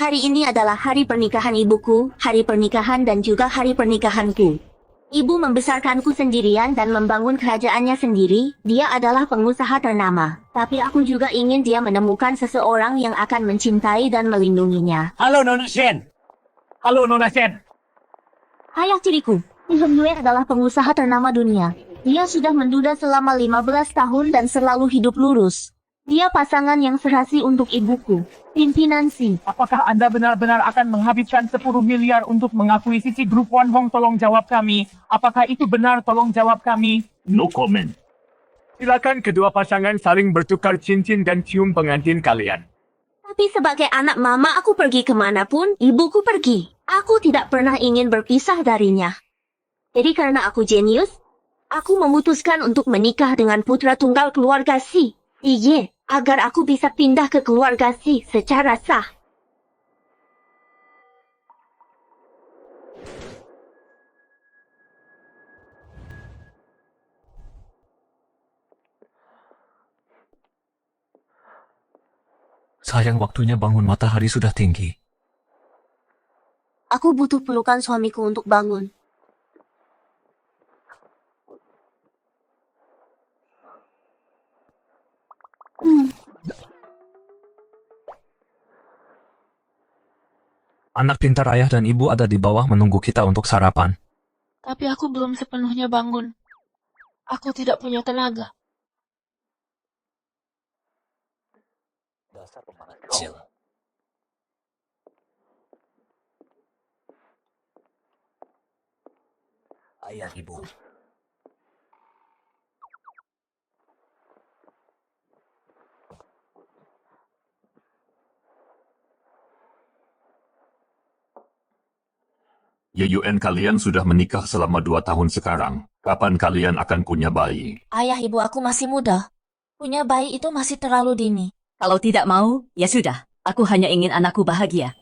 Hari ini adalah hari pernikahan ibuku, hari pernikahan dan juga hari pernikahanku. Ibu membesarkanku sendirian dan membangun kerajaannya sendiri. Dia adalah pengusaha ternama. Tapi aku juga ingin dia menemukan seseorang yang akan mencintai dan melindunginya. Halo Nona Shen. Halo Nona Shen. Ayah tiriku, Hong Yue adalah pengusaha ternama dunia. Dia sudah menduda selama 15 tahun dan selalu hidup lurus. Dia pasangan yang serasi untuk ibuku, pimpinan Si. Apakah Anda benar-benar akan menghabiskan 10 miliar untuk mengakuisisi grup Wan Hong? Tolong jawab kami. Apakah itu benar? Tolong jawab kami. No comment. Silakan kedua pasangan saling bertukar cincin dan cium pengantin kalian. Tapi sebagai anak mama aku pergi kemanapun, ibuku pergi. Aku tidak pernah ingin berpisah darinya. Jadi karena aku jenius, aku memutuskan untuk menikah dengan putra tunggal keluarga Si. Iya, agar aku bisa pindah ke keluarga Si secara sah. Sayang, waktunya bangun, matahari sudah tinggi. Aku butuh pelukan suamiku untuk bangun. Anak pintar, ayah dan ibu ada di bawah menunggu kita untuk sarapan. Tapi aku belum sepenuhnya bangun. Aku tidak punya tenaga. Dasar pemanas kecil. Ayah, ibu. Yun, kalian sudah menikah selama 2 tahun sekarang. Kapan kalian akan punya bayi? Ayah ibu aku masih muda. Punya bayi itu masih terlalu dini. Kalau tidak mau, ya sudah. Aku hanya ingin anakku bahagia.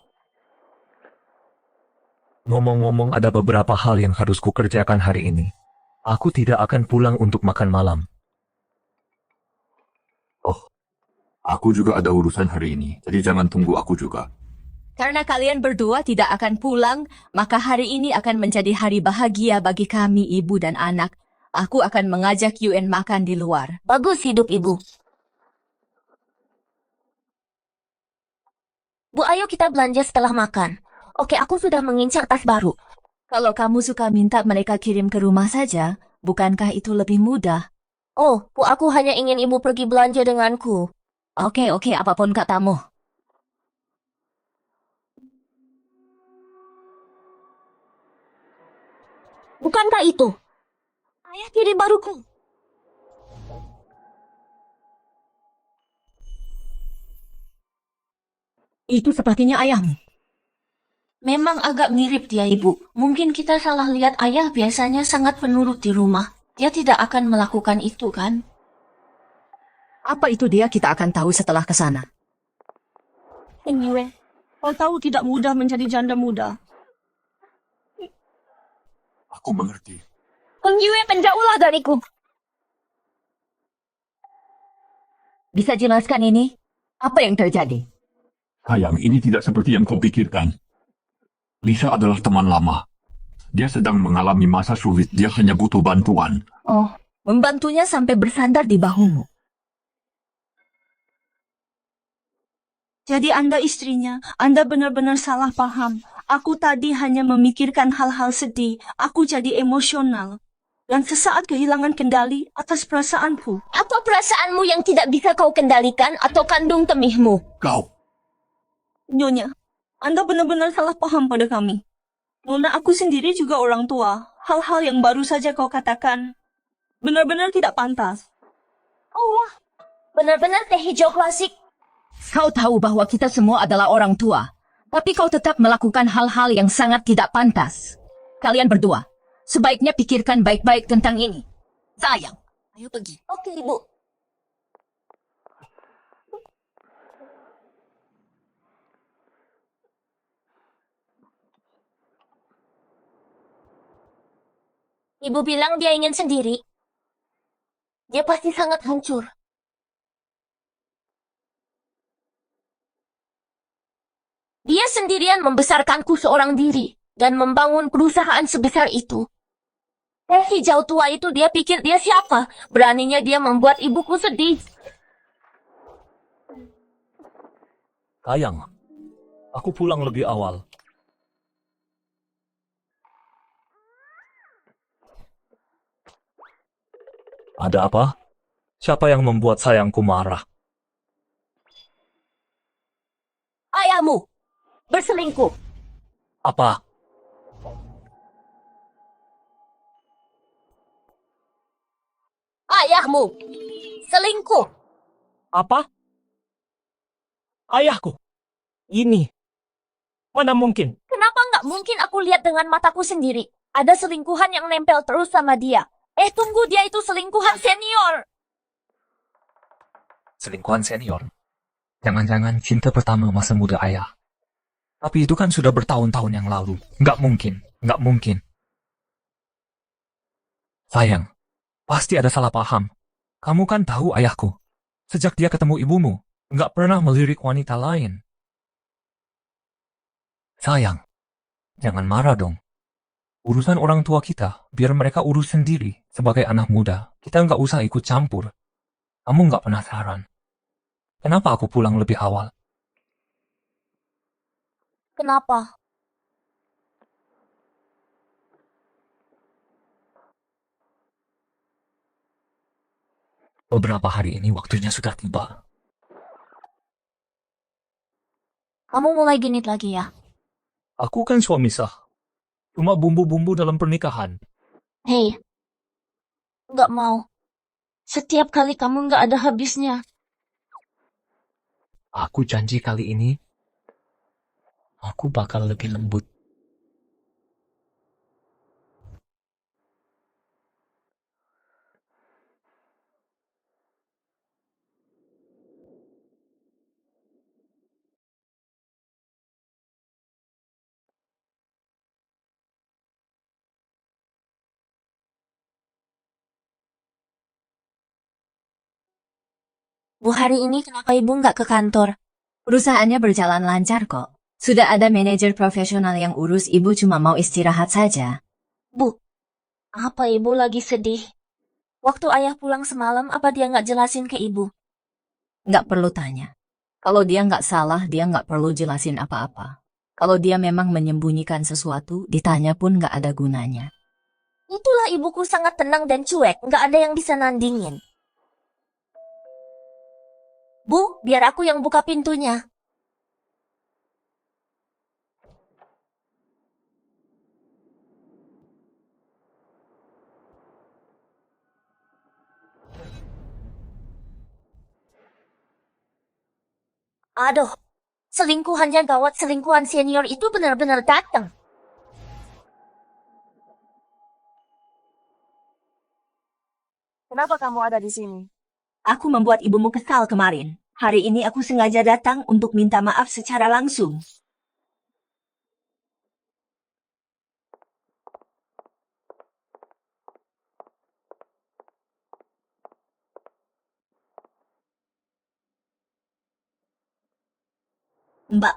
Ngomong-ngomong, ada beberapa hal yang harus kukerjakan hari ini. Aku tidak akan pulang untuk makan malam. Oh, aku juga ada urusan hari ini, jadi jangan tunggu aku juga. Karena kalian berdua tidak akan pulang, maka hari ini akan menjadi hari bahagia bagi kami, ibu dan anak. Aku akan mengajak Yuen makan di luar. Bagus hidup ibu. Bu, ayo kita belanja setelah makan. Oke, aku sudah mengincar tas baru. Kalau kamu suka minta mereka kirim ke rumah saja, bukankah itu lebih mudah? Oh, Bu, aku hanya ingin ibu pergi belanja denganku. Oke, apapun katamu. Bukankah itu ayah tiri baruku? Itu sepertinya ayahmu. Memang agak mirip dia, ibu. Mungkin kita salah lihat. Ayah biasanya sangat penurut di rumah. Dia tidak akan melakukan itu, kan? Apa itu dia, kita akan tahu setelah ke sana. Anyway, kau tahu tidak mudah menjadi janda muda. Aku mengerti. Hong Yue, menjauhlah dariku. Bisa jelaskan ini? Apa yang terjadi? Sayang, ini tidak seperti yang kau pikirkan. Lisa adalah teman lama. Dia sedang mengalami masa sulit, dia hanya butuh bantuan. Oh, membantunya sampai bersandar di bahumu. Jadi Anda istrinya, Anda benar-benar salah paham. Aku tadi hanya memikirkan hal-hal sedih. Aku jadi emosional. Dan sesaat kehilangan kendali atas perasaanku. Apa perasaanmu yang tidak bisa kau kendalikan atau kandung temihmu? Kau, Nyonya, Anda benar-benar salah paham pada kami. Nona, aku sendiri juga orang tua. Hal-hal yang baru saja kau katakan benar-benar tidak pantas. Oh, benar-benar teh hijau klasik. Kau tahu bahwa kita semua adalah orang tua, tapi kau tetap melakukan hal-hal yang sangat tidak pantas. Kalian berdua, sebaiknya pikirkan baik-baik tentang ini. Sayang, ayo pergi. Oke, ibu. Ibu bilang dia ingin sendiri. Dia pasti sangat hancur. Dia sendirian membesarkanku seorang diri dan membangun perusahaan sebesar itu. Teh hijau tua itu dia pikir dia siapa? Beraninya dia membuat ibuku sedih. Sayang, aku pulang lebih awal. Ada apa? Siapa yang membuat sayangku marah? Ayahmu berselingkuh. Apa? Ayahmu selingkuh. Apa? Ayahku? Ini? Mana mungkin? Kenapa nggak mungkin aku lihat dengan mataku sendiri? Ada selingkuhan yang nempel terus sama dia. Tunggu, dia itu selingkuhan senior. Selingkuhan senior? Jangan-jangan cinta pertama masa muda ayah. Tapi itu kan sudah bertahun-tahun yang lalu. Nggak mungkin. Nggak mungkin. Sayang, pasti ada salah paham. Kamu kan tahu ayahku. Sejak dia ketemu ibumu, nggak pernah melirik wanita lain. Sayang, jangan marah dong. Urusan orang tua kita, biar mereka urus sendiri. Sebagai anak muda, kita nggak usah ikut campur. Kamu nggak penasaran? Kenapa aku pulang lebih awal? Kenapa? Beberapa hari ini waktunya sudah tiba. Kamu mulai genit lagi ya? Aku kan suami sah. Cuma bumbu-bumbu dalam pernikahan. Hei, nggak mau. Setiap kali kamu nggak ada habisnya. Aku janji kali ini, aku bakal lebih lembut. Bu, hari ini kenapa ibu nggak ke kantor? Perusahaannya berjalan lancar kok. Sudah ada manajer profesional yang urus, ibu cuma mau istirahat saja. Bu, apa ibu lagi sedih? Waktu ayah pulang semalam, apa dia nggak jelasin ke ibu? Nggak perlu tanya. Kalau dia nggak salah, dia nggak perlu jelasin apa-apa. Kalau dia memang menyembunyikan sesuatu, ditanya pun nggak ada gunanya. Itulah ibuku sangat tenang dan cuek, nggak ada yang bisa nandingin. Bu, biar aku yang buka pintunya. Aduh, selingkuhannya gawat, selingkuhan senior itu benar-benar datang. Kenapa kamu ada di sini? Aku membuat ibumu kesal kemarin. Hari ini aku sengaja datang untuk minta maaf secara langsung. Mbak,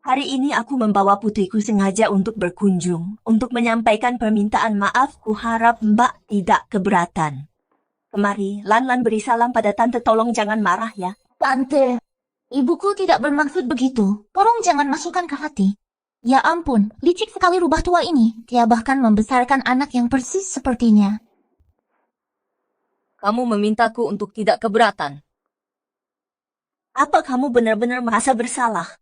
hari ini aku membawa putriku sengaja untuk berkunjung, untuk menyampaikan permintaan maaf. Kuharap Mbak tidak keberatan. Kemari, Lan beri salam pada tante, tolong jangan marah ya. Tante, ibuku tidak bermaksud begitu. Tolong jangan masukkan ke hati. Ya ampun, licik sekali rubah tua ini. Dia bahkan membesarkan anak yang persis sepertinya. Kamu memintaku untuk tidak keberatan. Apa kamu benar-benar merasa bersalah?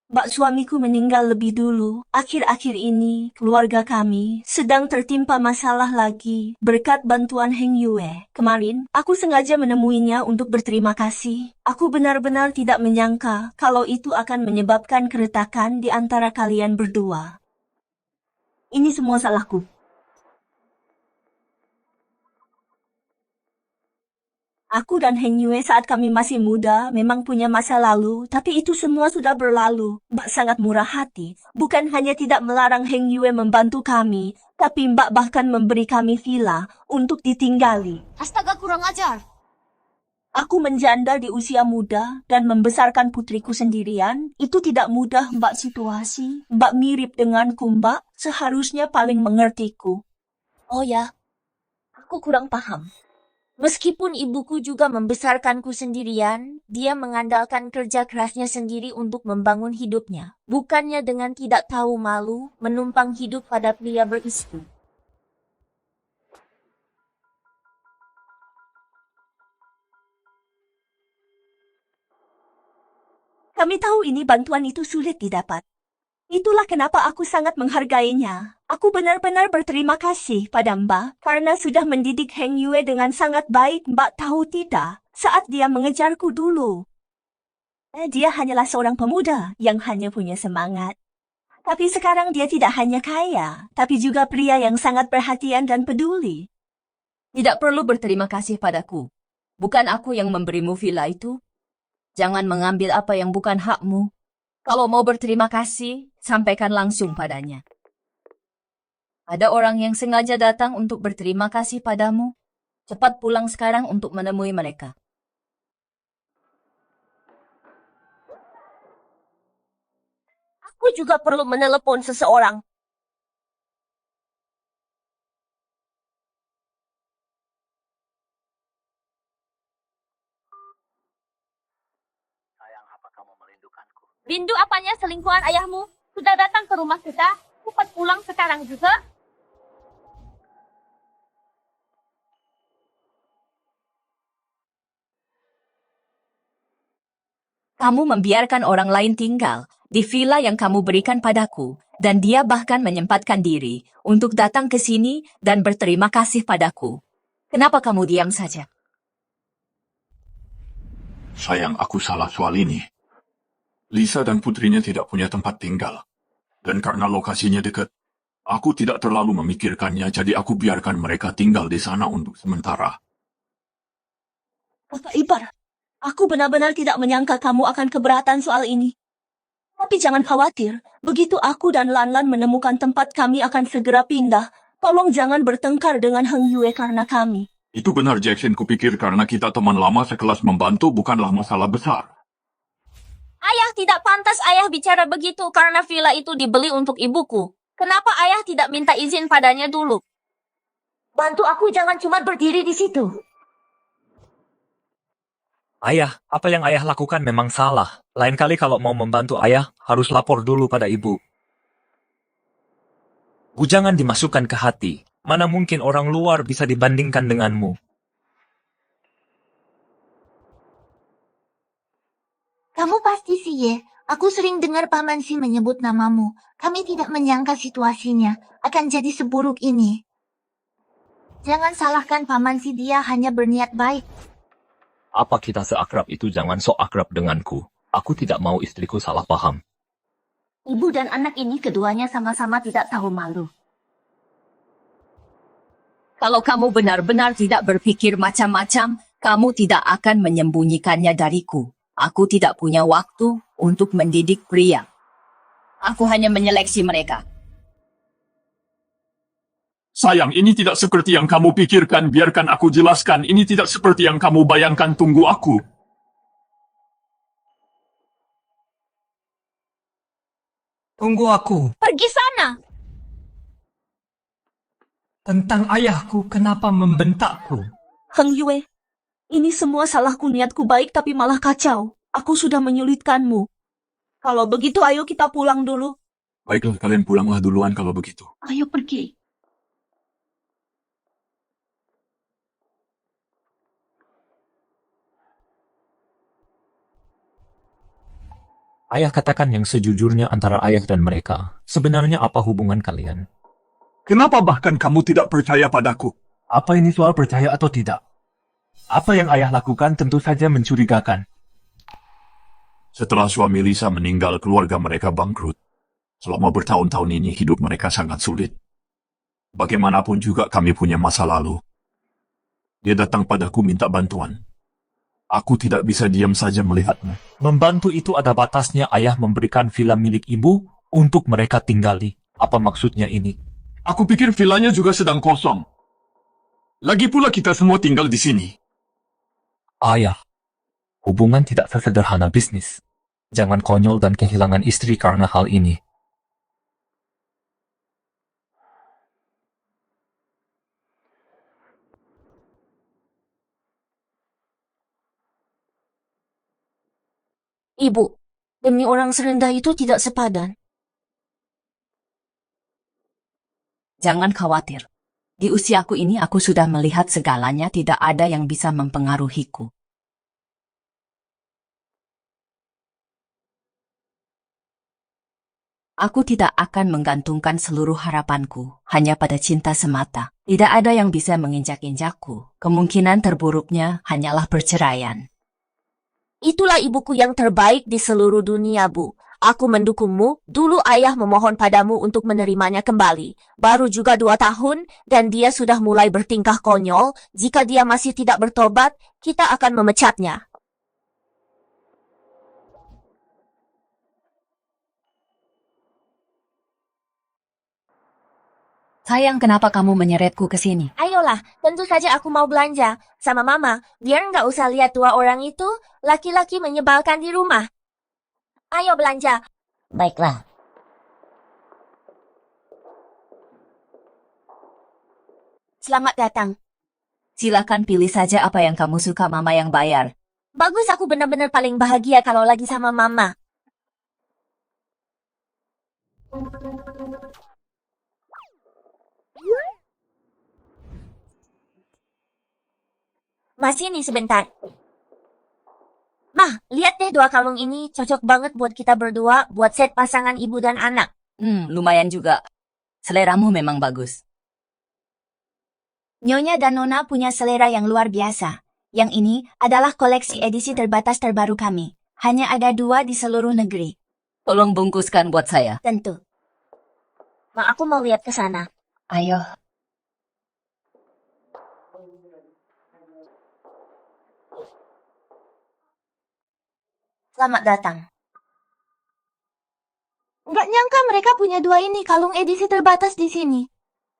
Mbak, suamiku meninggal lebih dulu. Akhir-akhir ini, keluarga kami sedang tertimpa masalah lagi berkat bantuan Heng Yue. Kemarin, aku sengaja menemuinya untuk berterima kasih. Aku benar-benar tidak menyangka kalau itu akan menyebabkan keretakan di antara kalian berdua. Ini semua salahku. Aku dan Heng Yue saat kami masih muda memang punya masa lalu, tapi itu semua sudah berlalu. Mbak sangat murah hati. Bukan hanya tidak melarang Heng Yue membantu kami, tapi Mbak bahkan memberi kami villa untuk ditinggali. Astaga, kurang ajar. Aku menjanda di usia muda dan membesarkan putriku sendirian. Itu tidak mudah, Mbak situasi. Mbak mirip denganku, Mbak. Seharusnya paling mengertiku. Oh ya, aku kurang paham. Meskipun ibuku juga membesarkanku sendirian, dia mengandalkan kerja kerasnya sendiri untuk membangun hidupnya. Bukannya dengan tidak tahu malu, menumpang hidup pada pria beristri. Kami tahu ini bantuan itu sulit didapat. Itulah kenapa aku sangat menghargainya. Aku benar-benar berterima kasih pada Mbak karena sudah mendidik Heng Yue dengan sangat baik. Mbak tahu tidak, saat dia mengejarku dulu. Dia hanyalah seorang pemuda yang hanya punya semangat. Tapi sekarang dia tidak hanya kaya, tapi juga pria yang sangat perhatian dan peduli. Tidak perlu berterima kasih padaku. Bukan aku yang memberimu villa itu. Jangan mengambil apa yang bukan hakmu. Kalau mau berterima kasih, sampaikan langsung padanya. Ada orang yang sengaja datang untuk berterima kasih padamu. Cepat pulang sekarang untuk menemui mereka. Aku juga perlu menelepon seseorang. Rindu apanya selingkuhan ayahmu? Sudah datang ke rumah kita? Cepat pulang sekarang juga. Kamu membiarkan orang lain tinggal di villa yang kamu berikan padaku, dan dia bahkan menyempatkan diri untuk datang ke sini dan berterima kasih padaku. Kenapa kamu diam saja? Sayang, aku salah soal ini. Lisa dan putrinya tidak punya tempat tinggal. Dan karena lokasinya dekat, aku tidak terlalu memikirkannya, jadi aku biarkan mereka tinggal di sana untuk sementara. Kakak ipar, aku benar-benar tidak menyangka kamu akan keberatan soal ini. Tapi jangan khawatir, begitu aku dan Lanlan menemukan tempat kami akan segera pindah. Tolong jangan bertengkar dengan Heng Yue karena kami. Itu benar, Jackson. Kupikir karena kita teman lama sekelas membantu bukanlah masalah besar. Ayah, tidak pantas ayah bicara begitu karena villa itu dibeli untuk ibuku. Kenapa ayah tidak minta izin padanya dulu? Bantu aku, jangan cuma berdiri di situ. Ayah, apa yang ayah lakukan memang salah. Lain kali kalau mau membantu ayah, harus lapor dulu pada ibu. Jangan dimasukkan ke hati. Mana mungkin orang luar bisa dibandingkan denganmu. Kamu pasti sih, Ye. Aku sering dengar Paman Si menyebut namamu. Kami tidak menyangka situasinya akan jadi seburuk ini. Jangan salahkan Paman Si, dia hanya berniat baik. Apa kita seakrab itu jangan sok akrab denganku. Aku tidak mau istriku salah paham. Ibu dan anak ini keduanya sama-sama tidak tahu malu. Kalau kamu benar-benar tidak berpikir macam-macam, kamu tidak akan menyembunyikannya dariku. Aku tidak punya waktu untuk mendidik pria. Aku hanya menyeleksi mereka. Sayang, ini tidak seperti yang kamu pikirkan. Biarkan aku jelaskan. Ini tidak seperti yang kamu bayangkan. Tunggu aku. Tunggu aku. Pergi sana! Tentang ayahku, kenapa membentakku? Heng Yue, ini semua salahku, niatku baik tapi malah kacau. Aku sudah menyulitkanmu. Kalau begitu ayo kita pulang dulu. Baiklah, kalian pulanglah duluan kalau begitu. Ayo pergi. Ayah katakan yang sejujurnya antara ayah dan mereka. Sebenarnya apa hubungan kalian? Kenapa bahkan kamu tidak percaya padaku? Apa ini soal percaya atau tidak? Apa yang ayah lakukan tentu saja mencurigakan. Setelah suami Lisa meninggal, keluarga mereka bangkrut. Selama bertahun-tahun ini hidup mereka sangat sulit. Bagaimanapun juga kami punya masa lalu. Dia datang padaku minta bantuan. Aku tidak bisa diam saja melihatnya. Membantu itu ada batasnya. Ayah memberikan villa milik ibu untuk mereka tinggali. Apa maksudnya ini? Aku pikir villanya juga sedang kosong. Lagi pula kita semua tinggal di sini. Ayah, Hubungan tidak sesederhana bisnis. Jangan konyol dan kehilangan istri karena hal ini. Ibu, demi orang serendah itu tidak sepadan. Jangan khawatir. Di usiaku ini aku sudah melihat segalanya, tidak ada yang bisa mempengaruhiku. Aku tidak akan menggantungkan seluruh harapanku hanya pada cinta semata. Tidak ada yang bisa menginjak-injakku. Kemungkinan terburuknya hanyalah perceraian. Itulah ibuku yang terbaik di seluruh dunia, Bu. Aku mendukungmu. Dulu ayah memohon padamu untuk menerimanya kembali. Baru juga 2 tahun dan dia sudah mulai bertingkah konyol. Jika dia masih tidak bertobat, kita akan memecatnya. Sayang, kenapa kamu menyeretku ke sini? Ayolah, tentu saja aku mau belanja sama Mama. Biar nggak usah lihat 2 orang itu, laki-laki menyebalkan di rumah. Ayo belanja. Baiklah. Selamat datang. Silakan pilih saja apa yang kamu suka, Mama yang bayar. Bagus, aku benar-benar paling bahagia kalau lagi sama Mama. Masih nih sebentar. Mah, lihat deh 2 kalung ini. Cocok banget buat kita berdua, buat set pasangan ibu dan anak. Lumayan juga. Seleramu memang bagus. Nyonya dan Nona punya selera yang luar biasa. Yang ini adalah koleksi edisi terbatas terbaru kami. Hanya ada 2 di seluruh negeri. Tolong bungkuskan buat saya. Tentu. Ma, aku mau lihat ke sana. Ayo. Selamat datang. Nggak nyangka mereka punya 2 ini kalung edisi terbatas di sini.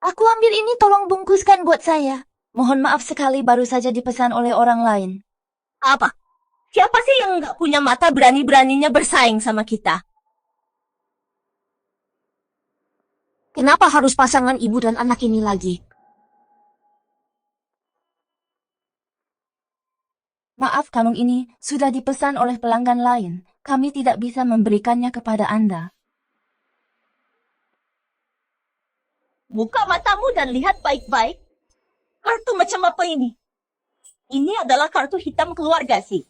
Aku ambil ini, tolong bungkuskan buat saya. Mohon maaf sekali, baru saja dipesan oleh orang lain. Apa? Siapa sih yang nggak punya mata berani-beraninya bersaing sama kita? Kenapa harus pasangan ibu dan anak ini lagi? Maaf, kalung ini sudah dipesan oleh pelanggan lain. Kami tidak bisa memberikannya kepada Anda. Buka matamu dan lihat baik-baik. Kartu macam apa ini? Ini adalah kartu hitam keluarga sih.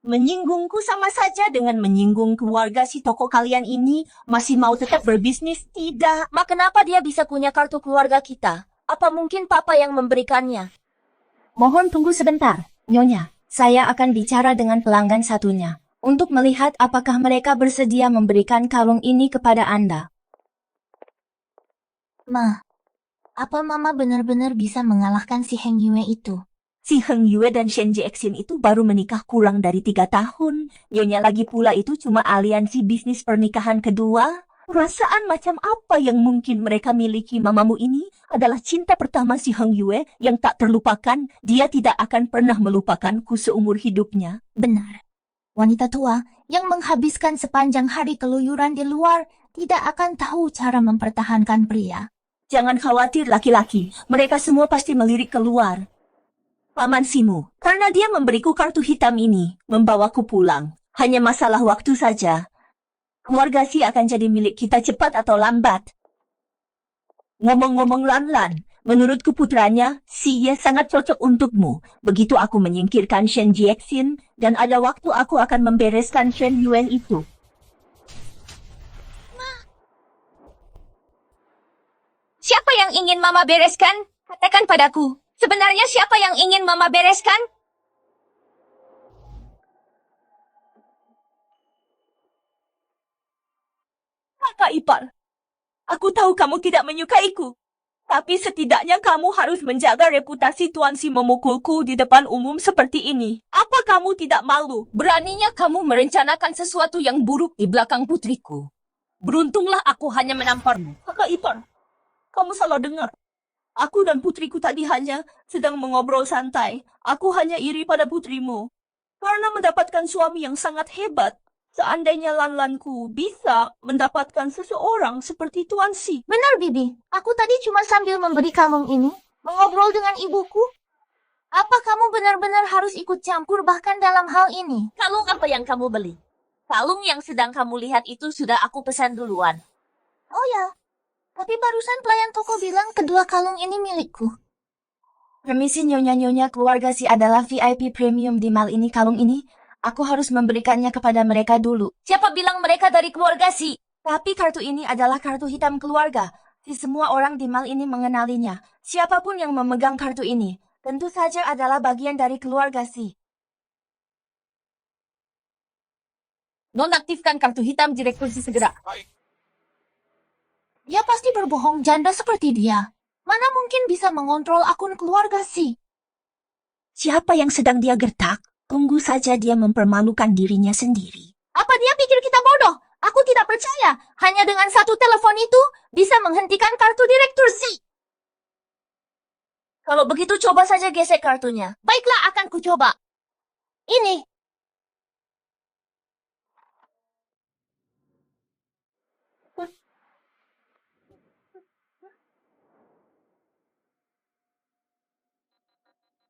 Menyinggungku sama saja dengan menyinggung keluarga si toko kalian ini. Masih mau tetap berbisnis? Tidak. Ma, kenapa dia bisa punya kartu keluarga kita? Apa mungkin papa yang memberikannya? Mohon tunggu sebentar, Nyonya. Saya akan bicara dengan pelanggan satunya untuk melihat apakah mereka bersedia memberikan kalung ini kepada Anda. Ma, apa Mama benar-benar bisa mengalahkan si Heng Yue itu? Si Heng Yue dan Shen Jiexin itu baru menikah kurang dari 3 tahun. Nyonya lagi pula itu cuma aliansi bisnis pernikahan kedua. Perasaan macam apa yang mungkin mereka miliki? Mamamu ini adalah cinta pertama si Heng Yue yang tak terlupakan. Dia tidak akan pernah melupakanku seumur hidupnya. Benar. Wanita tua yang menghabiskan sepanjang hari keluyuran di luar tidak akan tahu cara mempertahankan pria. Jangan khawatir laki-laki, mereka semua pasti melirik keluar. Paman Simu, karena dia memberiku kartu hitam ini, membawaku pulang. Hanya masalah waktu saja. Keluarga Si akan jadi milik kita cepat atau lambat. Ngomong-ngomong Lan, menurutku putranya, Si Ye sangat cocok untukmu. Begitu aku menyingkirkan Shen Jiexin, dan ada waktu aku akan membereskan Shen Yuen itu. Siapa yang ingin Mama bereskan? Katakan padaku. Sebenarnya siapa yang ingin Mama bereskan? Kakak ipar, aku tahu kamu tidak menyukaiku. Tapi setidaknya kamu harus menjaga reputasi Tuan Si memukulku di depan umum seperti ini. Apa kamu tidak malu? Beraninya kamu merencanakan sesuatu yang buruk di belakang putriku. Beruntunglah aku hanya menamparmu. Kakak ipar, kamu salah dengar. Aku dan putriku tadi hanya sedang mengobrol santai. Aku hanya iri pada putrimu. Karena mendapatkan suami yang sangat hebat. Seandainya Lanlanku bisa mendapatkan seseorang seperti Tuan Si. Benar, Bibi. Aku tadi cuma sambil memberi kalung ini, mengobrol dengan ibuku. Apa kamu benar-benar harus ikut campur bahkan dalam hal ini? Kalung apa yang kamu beli? Kalung yang sedang kamu lihat itu sudah aku pesan duluan. Oh ya, tapi barusan pelayan toko bilang kedua kalung ini milikku. Permisi nyonya-nyonya, keluarga Si adalah VIP premium di mal ini. Kalung ini, aku harus memberikannya kepada mereka dulu. Siapa bilang mereka dari keluarga Si? Tapi kartu ini adalah kartu hitam keluarga. Si semua orang di mal ini mengenalinya. Siapapun yang memegang kartu ini, tentu saja adalah bagian dari keluarga Si. Nonaktifkan kartu hitam Direktur Si segera. Dia pasti berbohong janda seperti dia. Mana mungkin bisa mengontrol akun keluarga Si? Siapa yang sedang dia gertak? Tunggu saja dia mempermalukan dirinya sendiri. Apa dia pikir kita bodoh? Aku tidak percaya. Hanya dengan satu telepon itu bisa menghentikan kartu Direktur Si. Kalau begitu coba saja gesek kartunya. Baiklah, akan kucoba. Ini.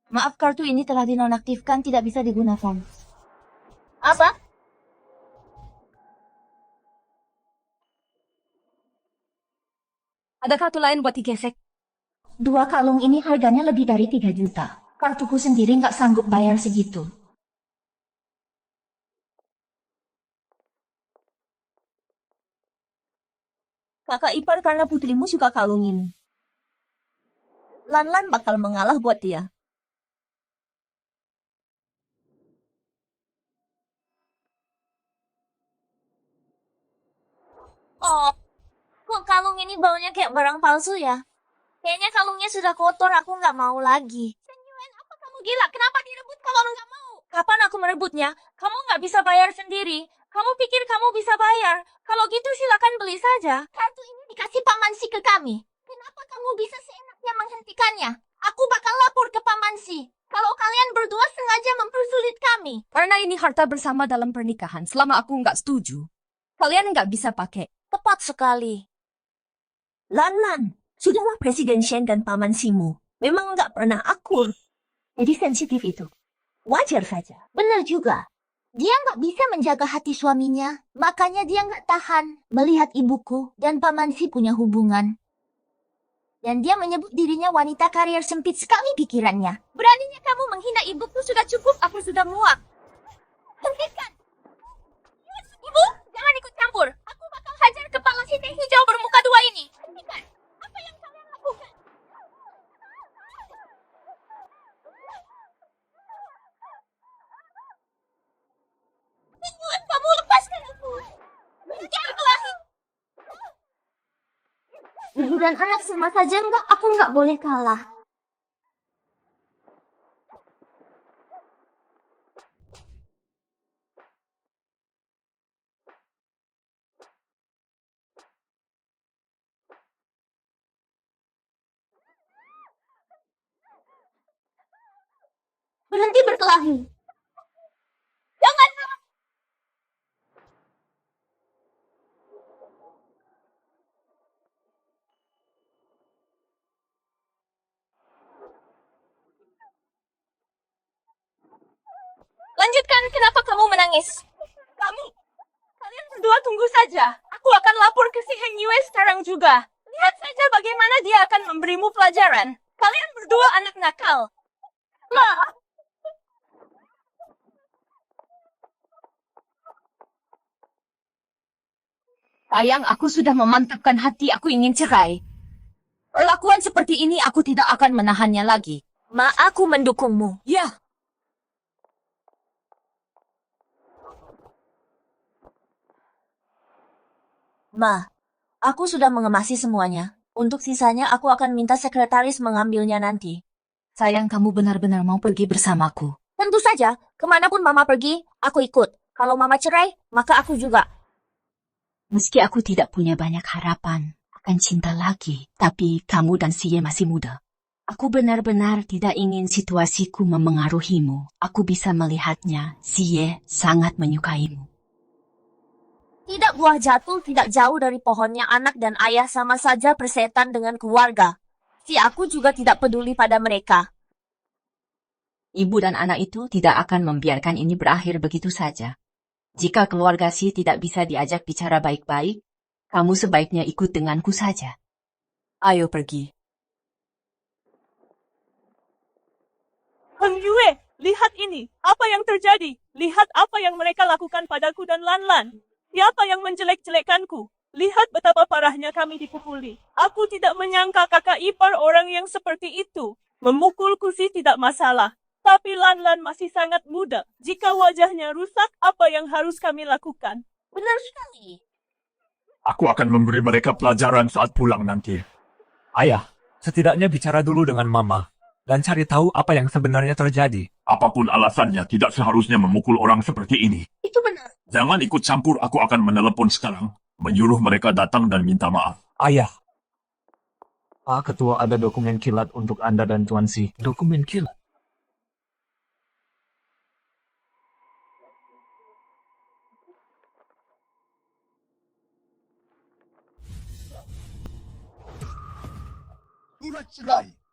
Maaf, kartu ini telah dinonaktifkan, tidak bisa digunakan. Apa? Ada kartu lain buat digesek? Dua kalung ini harganya lebih dari 3 juta. Kartuku sendiri nggak sanggup bayar segitu. Kakak ipar karena putrimu suka kalung ini. Lanlan bakal mengalah buat dia. Oh, kok kalung ini baunya kayak barang palsu ya? Kayaknya kalungnya sudah kotor, aku nggak mau lagi. Senyuan, apa kamu gila? Kenapa direbut kalau nggak mau? Kapan aku merebutnya? Kamu nggak bisa bayar sendiri. Kamu pikir kamu bisa bayar? Kalau gitu silakan beli saja. Kartu ini dikasih Pak Mansi ke kami. Kenapa kamu bisa seenaknya menghentikannya? Aku bakal lapor ke Pak Mansi. Kalau kalian berdua sengaja mempersulit kami. Karena ini harta bersama dalam pernikahan. Selama aku nggak setuju, kalian nggak bisa pakai. Tepat sekali. Lanlan, sudahlah Presiden Shen dan Paman Simu. Memang nggak pernah akur. Jadi sensitif itu. Wajar saja. Benar juga. Dia nggak bisa menjaga hati suaminya. Makanya dia nggak tahan melihat ibuku dan Paman Si punya hubungan. Dan dia menyebut dirinya wanita karier sempit sekali pikirannya. Beraninya kamu menghina ibuku, sudah cukup, aku sudah muak. Hentikan! Ibu, jangan ikut campur. Aku bakal hajar kepala si teh hijau bermuka dua ini. Hentikan! Apa yang kalian lakukan? Tujuan kamu lepaskan aku. Jangan kelahi. Ibu dan anak sama saja enggak, aku nggak boleh kalah. Berhenti berkelahi. Jangan. Lanjutkan, kenapa kamu menangis? Kalian berdua tunggu saja. Aku akan lapor ke si Heng Yue sekarang juga. Lihat saja bagaimana dia akan memberimu pelajaran. Kalian berdua anak nakal. Ma. Sayang, aku sudah memantapkan hati, aku ingin cerai. Perlakuan seperti ini aku tidak akan menahannya lagi. Ma, aku mendukungmu. Ya, Ma, aku sudah mengemasi semuanya. Untuk sisanya aku akan minta sekretaris mengambilnya nanti. sayang, kamu benar-benar mau pergi bersamaku. Tentu saja, kemanapun Mama pergi, aku ikut. Kalau Mama cerai, maka aku juga. Meski aku tidak punya banyak harapan akan cinta lagi, tapi kamu dan Siye masih muda. Aku benar-benar tidak ingin situasiku memengaruhimu. Aku bisa melihatnya, Zie sangat menyukaimu. Tidak buah jatuh tidak jauh dari pohonnya anak dan ayah sama saja persetan dengan keluarga. Si aku juga tidak peduli pada mereka. Ibu dan anak itu tidak akan membiarkan ini berakhir begitu saja. Jika keluarga Si tidak bisa diajak bicara baik-baik, kamu sebaiknya ikut denganku saja. Ayo pergi. Heng Yue, lihat ini. Apa yang terjadi? Lihat apa yang mereka lakukan padaku dan Lan Lan. Siapa yang menjelek-jelekkanku? Lihat betapa parahnya kami dipukuli. Aku tidak menyangka kakak ipar orang yang seperti itu. Memukulku sih tidak masalah. Tapi Lan Lan masih sangat muda. Jika wajahnya rusak, apa yang harus kami lakukan? Benar sekali. Aku akan memberi mereka pelajaran saat pulang nanti. Ayah, setidaknya bicara dulu dengan Mama dan cari tahu apa yang sebenarnya terjadi. Apapun alasannya, tidak seharusnya memukul orang seperti ini. Itu benar. Jangan ikut campur, aku akan menelepon sekarang. Menyuruh mereka datang dan minta maaf. Ayah. Pak Ketua, ada dokumen kilat untuk Anda dan Tuan Si. Dokumen kilat? Surat cerai.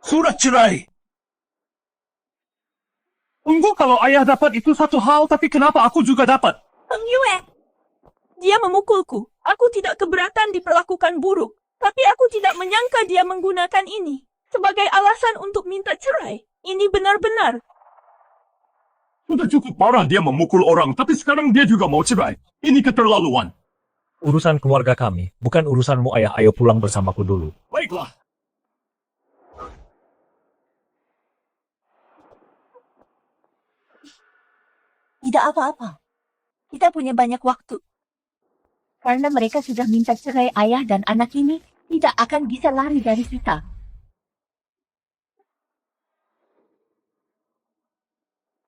Surat cerai. Tunggu, kalau ayah dapat itu satu hal, tapi kenapa aku juga dapat? Heng Yue, dia memukulku. Aku tidak keberatan diperlakukan buruk. Tapi aku tidak menyangka dia menggunakan ini sebagai alasan untuk minta cerai. Ini benar-benar. Sudah cukup parah dia memukul orang, tapi sekarang dia juga mau cerai. Ini keterlaluan. Urusan keluarga kami, bukan urusanmu ayah. Ayo pulang bersamaku dulu. Baiklah. Tidak apa-apa. Kita punya banyak waktu. Karena mereka sudah minta cerai ayah dan anak ini, tidak akan bisa lari dari kita.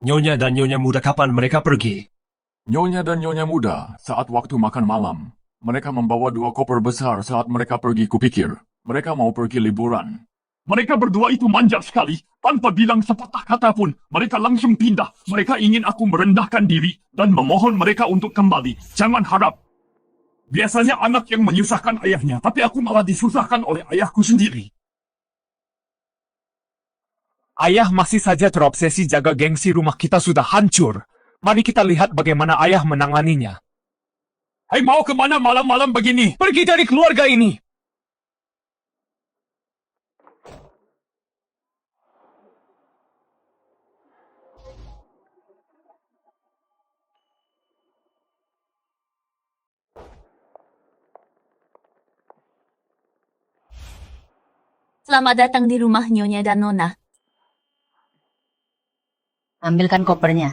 Nyonya dan Nyonya Muda, kapan mereka pergi? Nyonya dan Nyonya Muda, saat waktu makan malam. Mereka membawa 2 koper besar saat mereka pergi. Kupikir mereka mau pergi liburan. Mereka berdua itu manja sekali. Tanpa bilang sepatah kata pun, mereka langsung pindah. Mereka ingin aku merendahkan diri dan memohon mereka untuk kembali. Jangan harap. Biasanya anak yang menyusahkan ayahnya, tapi aku malah disusahkan oleh ayahku sendiri. Ayah masih saja terobsesi jaga gengsi rumah kita sudah hancur. Mari kita lihat bagaimana ayah menanganinya. Hei, mau kemana malam-malam begini? Pergi dari keluarga ini! Selamat datang di rumah Nyonya dan Nona. Ambilkan kopernya.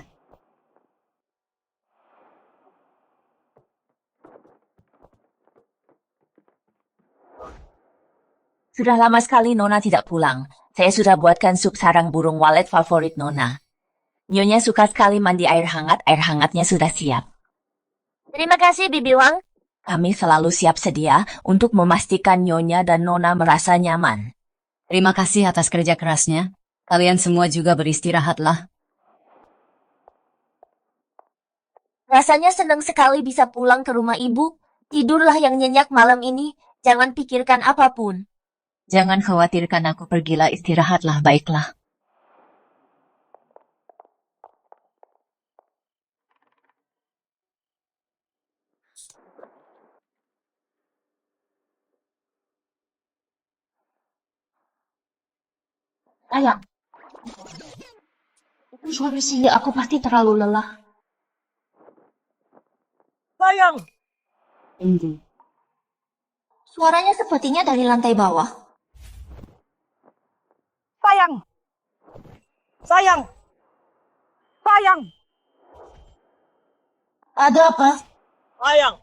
Sudah lama sekali Nona tidak pulang. Saya sudah buatkan sup sarang burung walet favorit Nona. Nyonya suka sekali mandi air hangatnya sudah siap. Terima kasih, Bibi Wang. Kami selalu siap sedia untuk memastikan Nyonya dan Nona merasa nyaman. Terima kasih atas kerja kerasnya. Kalian semua juga beristirahatlah. Rasanya senang sekali bisa pulang ke rumah ibu. Tidurlah yang nyenyak malam ini. Jangan pikirkan apapun. Jangan khawatirkan aku, pergilah istirahatlah, baiklah. Ayah. Itu suara sih, aku pasti terlalu lelah. Sayang, Suaranya sepertinya dari lantai bawah. sayang, sayang, sayang, Ada apa? sayang.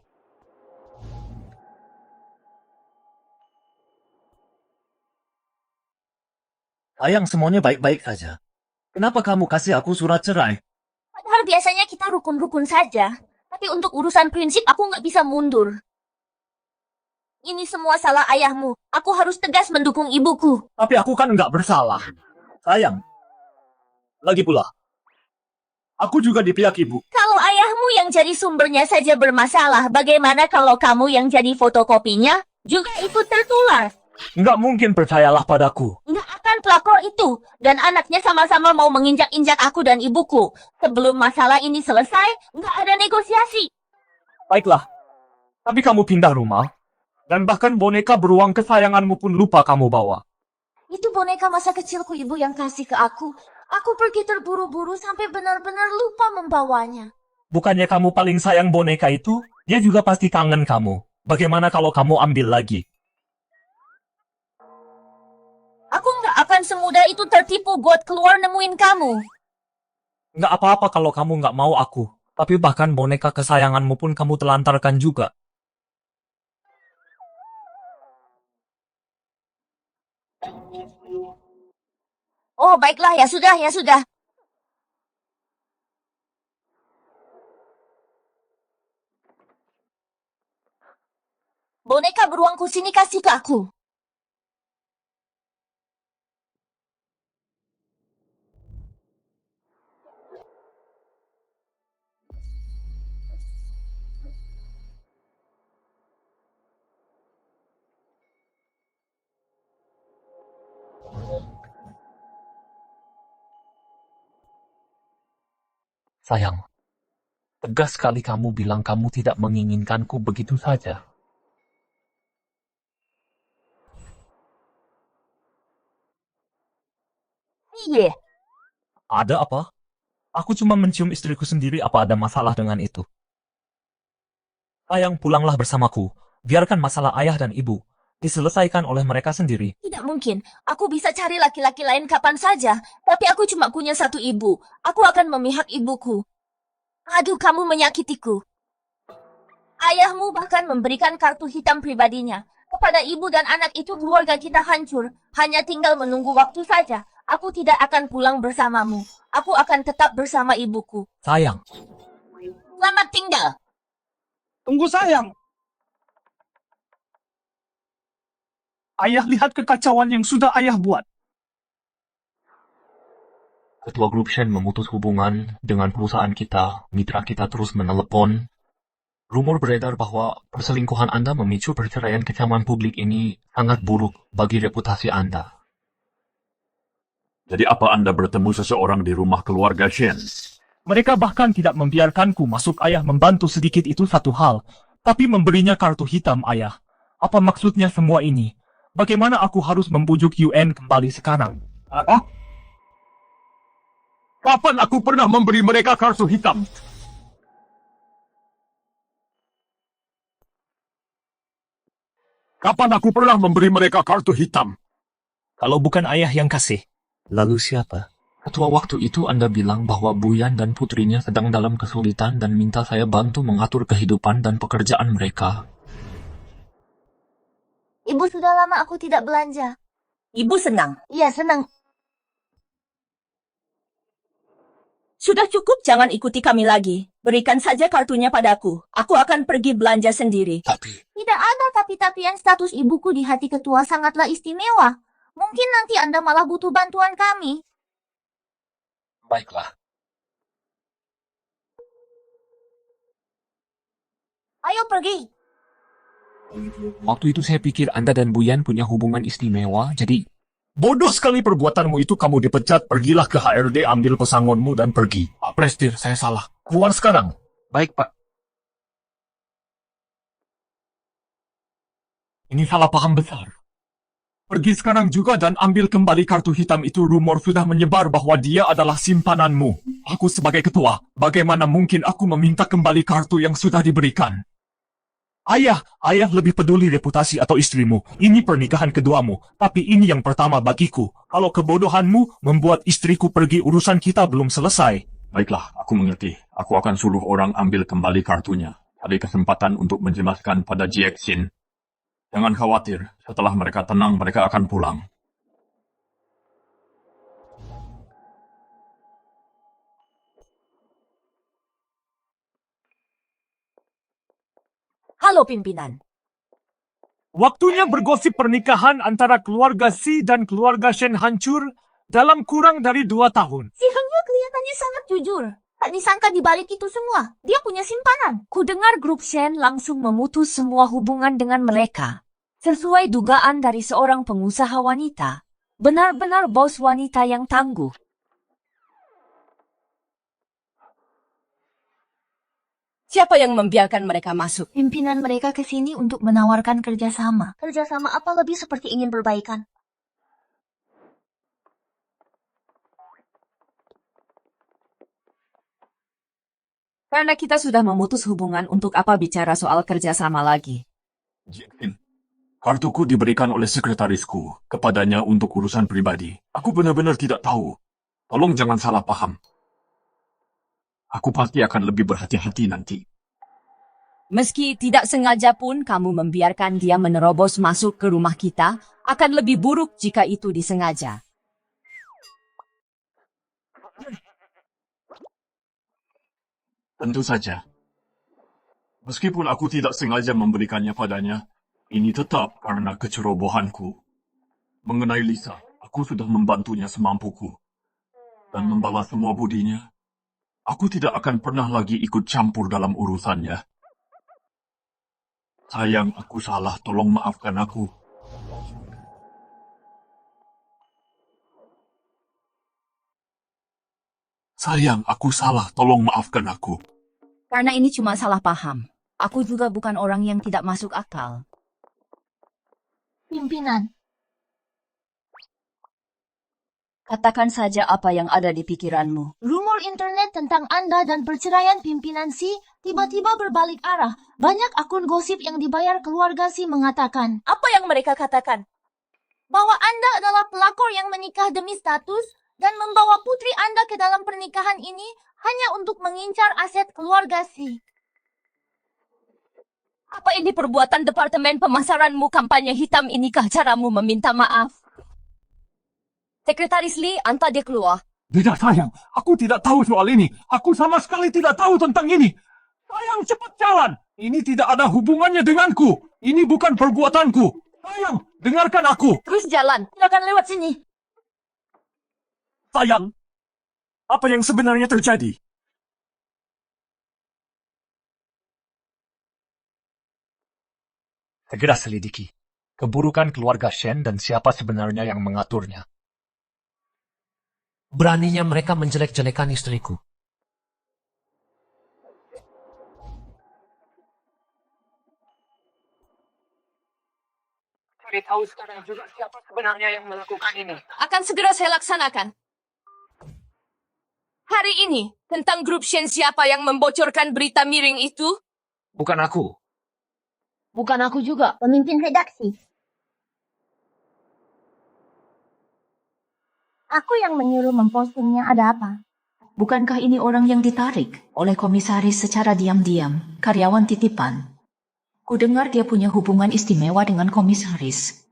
Sayang, semuanya baik-baik saja. Kenapa kamu kasih aku surat cerai? Padahal biasanya kita rukun-rukun saja. Tapi untuk urusan prinsip aku nggak bisa mundur. Ini semua salah ayahmu. Aku harus tegas mendukung ibuku. Tapi aku kan nggak bersalah. Sayang. Lagi pula, aku juga di pihak ibu. Kalau ayahmu yang jadi sumbernya saja bermasalah, bagaimana kalau kamu yang jadi fotokopinya juga ikut tertular? Nggak mungkin percayalah padaku. Nggak akan pelakor itu. Dan anaknya sama-sama mau menginjak-injak aku dan ibuku. Sebelum masalah ini selesai, nggak ada negosiasi. Baiklah. Tapi kamu pindah rumah. Dan bahkan boneka beruang kesayanganmu pun lupa kamu bawa. Itu boneka masa kecilku ibu yang kasih ke aku. Aku pergi terburu-buru sampai benar-benar lupa membawanya. Bukannya kamu paling sayang boneka itu? Dia juga pasti kangen kamu. Bagaimana kalau kamu ambil lagi? Aku nggak akan semudah itu tertipu buat keluar nemuin kamu. Nggak apa-apa kalau kamu nggak mau aku. Tapi bahkan boneka kesayanganmu pun kamu telantarkan juga. Oh, baiklah, ya sudah, ya sudah. Boneka beruangku sini kasih ke aku. Sayang, tegas sekali kamu bilang kamu tidak menginginkanku begitu saja. Iya. Ada apa? Aku cuma mencium istriku sendiri, apa ada masalah dengan itu? Sayang, pulanglah bersamaku. Biarkan masalah ayah dan ibu diselesaikan oleh mereka sendiri. Tidak mungkin. Aku bisa cari laki-laki lain kapan saja. Tapi aku cuma punya satu ibu. Aku akan memihak ibuku. Aduh, kamu menyakitiku. Ayahmu bahkan memberikan kartu hitam pribadinya. Kepada ibu dan anak itu keluarga kita hancur. Hanya tinggal menunggu waktu saja. Aku tidak akan pulang bersamamu. Aku akan tetap bersama ibuku. Sayang, Selamat tinggal. Tunggu sayang. Ayah lihat kekacauan yang sudah ayah buat. Ketua grup Shen memutus hubungan dengan perusahaan kita. Mitra kita terus menelepon. Rumor beredar bahwa perselingkuhan Anda memicu perceraian. Kecaman publik ini sangat buruk bagi reputasi Anda. Jadi apa Anda bertemu seseorang di rumah keluarga Shen? Mereka bahkan tidak membiarkanku masuk. Ayah membantu sedikit itu satu hal. Tapi memberinya kartu hitam ayah. Apa maksudnya semua ini? Bagaimana aku harus membujuk UN kembali sekarang? Apa? Kapan aku pernah memberi mereka kartu hitam? Kapan aku pernah memberi mereka kartu hitam? Kalau bukan ayah yang kasih, lalu siapa? Ketua, waktu itu Anda bilang bahwa Buyan dan putrinya sedang dalam kesulitan dan minta saya bantu mengatur kehidupan dan pekerjaan mereka. Ibu, sudah lama aku tidak belanja. Ibu senang. Iya, senang. Sudah cukup, jangan ikuti kami lagi. Berikan saja kartunya padaku. Aku akan pergi belanja sendiri. Tapi, Tidak ada tapi-tapian. Status ibuku di hati ketua sangatlah istimewa. Mungkin nanti Anda malah butuh bantuan kami. baiklah. Ayo pergi. Waktu itu saya pikir Anda dan Buyan punya hubungan istimewa, jadi... Bodoh sekali perbuatanmu itu, kamu dipecat. Pergilah ke HRD, ambil pesangonmu dan pergi. Pak Prestir, saya salah. Keluar sekarang. Baik, Pak. Ini salah paham besar. Pergi sekarang juga dan ambil kembali kartu hitam itu. Rumor sudah menyebar bahwa dia adalah simpananmu. Aku sebagai ketua, bagaimana mungkin aku meminta kembali kartu yang sudah diberikan? Ayah lebih peduli reputasi atau istrimu. Ini pernikahan keduamu, tapi ini yang pertama bagiku. Kalau kebodohanmu membuat istriku pergi, urusan kita belum selesai. Baiklah, aku mengerti. Aku akan suruh orang ambil kembali kartunya. Cari kesempatan untuk menjelaskan pada Jiexin. Jangan khawatir, setelah mereka tenang, mereka akan pulang. Halo pimpinan. Waktunya bergosip pernikahan antara keluarga Si dan keluarga Shen hancur dalam kurang dari 2 tahun. Si Hangyu kelihatannya sangat jujur. Tak disangka di balik itu semua, dia punya simpanan. Ku dengar grup Shen langsung memutus semua hubungan dengan mereka. Sesuai dugaan dari seorang pengusaha wanita. Benar-benar bos wanita yang tangguh. Siapa yang membiarkan mereka masuk? Pimpinan mereka ke sini untuk menawarkan kerjasama. Kerjasama apa lebih seperti ingin berbaikan? Karena kita sudah memutus hubungan, untuk apa bicara soal kerjasama lagi? Jian, kartuku diberikan oleh sekretarisku kepadanya untuk urusan pribadi. Aku benar-benar tidak tahu. Tolong jangan salah paham. Aku pasti akan lebih berhati-hati nanti. Meski tidak sengaja pun kamu membiarkan dia menerobos masuk ke rumah kita, akan lebih buruk jika itu disengaja. Tentu saja. Meskipun aku tidak sengaja memberikannya padanya, ini tetap karena kecerobohanku. Mengenai Lisa, aku sudah membantunya semampuku. Dan membalas semua budinya. Aku tidak akan pernah lagi ikut campur dalam urusannya. Sayang, aku salah. Tolong maafkan aku. Sayang, aku salah. Tolong maafkan aku. Karena ini cuma salah paham. Aku juga bukan orang yang tidak masuk akal. Pimpinan, Katakan saja apa yang ada di pikiranmu. rumor internet tentang Anda dan perceraian pimpinan Si tiba-tiba berbalik arah. Banyak akun gosip yang dibayar keluarga Si mengatakan, apa yang mereka katakan? Bahwa Anda adalah pelakor yang menikah demi status dan membawa putri Anda ke dalam pernikahan ini hanya untuk mengincar aset keluarga Si. Apa ini perbuatan departemen pemasaranmu kampanye hitam, inikah caramu meminta maaf? Sekretaris Lee, anta dia keluar. Tidak sayang, aku tidak tahu soal ini. Aku sama sekali tidak tahu tentang ini. Sayang, cepat jalan. Ini tidak ada hubungannya denganku. Ini bukan perbuatanku. Sayang, dengarkan aku. Terus jalan. Silakan lewat sini. Sayang, apa yang sebenarnya terjadi? Segera selidiki keburukan keluarga Shen dan siapa sebenarnya yang mengaturnya. Beraninya mereka menjelek-jelekan istriku. Cari tahu sekarang juga siapa sebenarnya yang melakukan ini. Akan segera saya laksanakan. Hari ini, tentang grup Shen, siapa yang membocorkan berita miring itu? Bukan aku. Bukan aku juga, pemimpin redaksi. Aku yang menyuruh mempostingnya, ada apa? Bukankah ini orang yang ditarik oleh komisaris secara diam-diam, karyawan titipan? Kudengar dia punya hubungan istimewa dengan komisaris.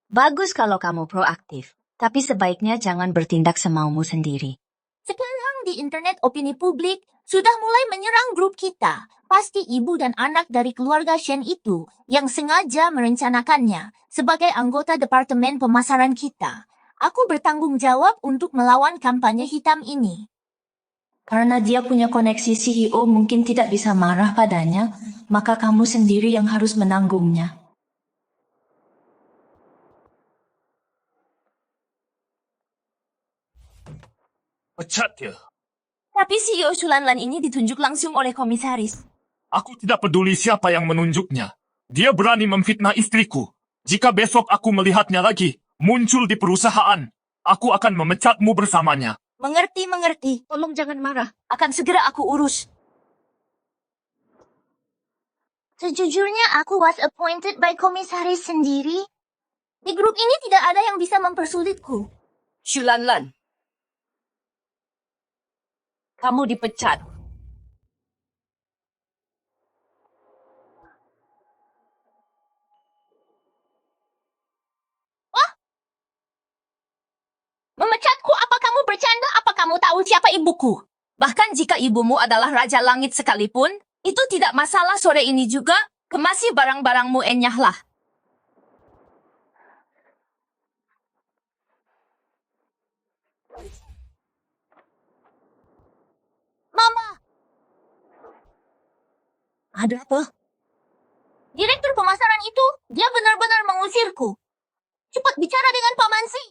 Bagus kalau kamu proaktif, tapi sebaiknya jangan bertindak semaumu sendiri. Sekarang di internet opini publik sudah mulai menyerang grup kita. Pasti ibu dan anak dari keluarga Shen itu yang sengaja merencanakannya sebagai anggota departemen pemasaran kita. Aku bertanggung jawab untuk melawan kampanye hitam ini. Karena dia punya koneksi CEO mungkin tidak bisa marah padanya, maka kamu sendiri yang harus menanggungnya. Pecat dia. Tapi CEO Shulanlan ini ditunjuk langsung oleh komisaris. Aku tidak peduli siapa yang menunjuknya. Dia berani memfitnah istriku. Jika besok aku melihatnya lagi, muncul di perusahaan, aku akan memecatmu bersamanya. Mengerti. Tolong jangan marah. Akan segera aku urus. Sejujurnya aku was appointed by komisaris sendiri. Di grup ini tidak ada yang bisa mempersulitku. Shulanlan, kamu dipecat. Memecatku? Apa kamu bercanda? Apa kamu tahu siapa ibuku? Bahkan jika ibumu adalah Raja Langit sekalipun, Itu tidak masalah sore ini juga. Kemasi barang-barangmu enyahlah. Mama, Ada apa? direktur pemasaran itu, dia benar-benar mengusirku. Cepat bicara dengan Pak Mansi.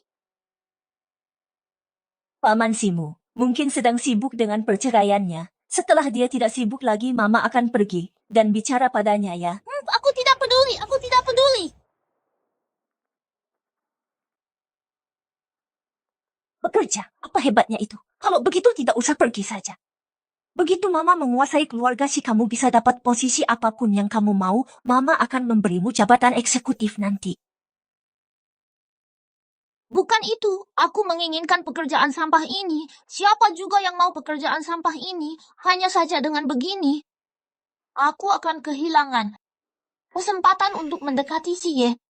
Paman Simu mungkin sedang sibuk dengan perceraiannya. Setelah dia tidak sibuk lagi, Mama akan pergi dan bicara padanya ya. Aku tidak peduli, aku tidak peduli. Bekerja, apa hebatnya itu? Kalau begitu tidak usah pergi saja. Begitu Mama menguasai keluarga, si kamu bisa dapat posisi apapun yang kamu mau, Mama akan memberimu jabatan eksekutif nanti. Bukan itu, aku menginginkan pekerjaan sampah ini. Siapa juga yang mau pekerjaan sampah ini? Hanya saja dengan begini, aku akan kehilangan kesempatan untuk mendekati Siye.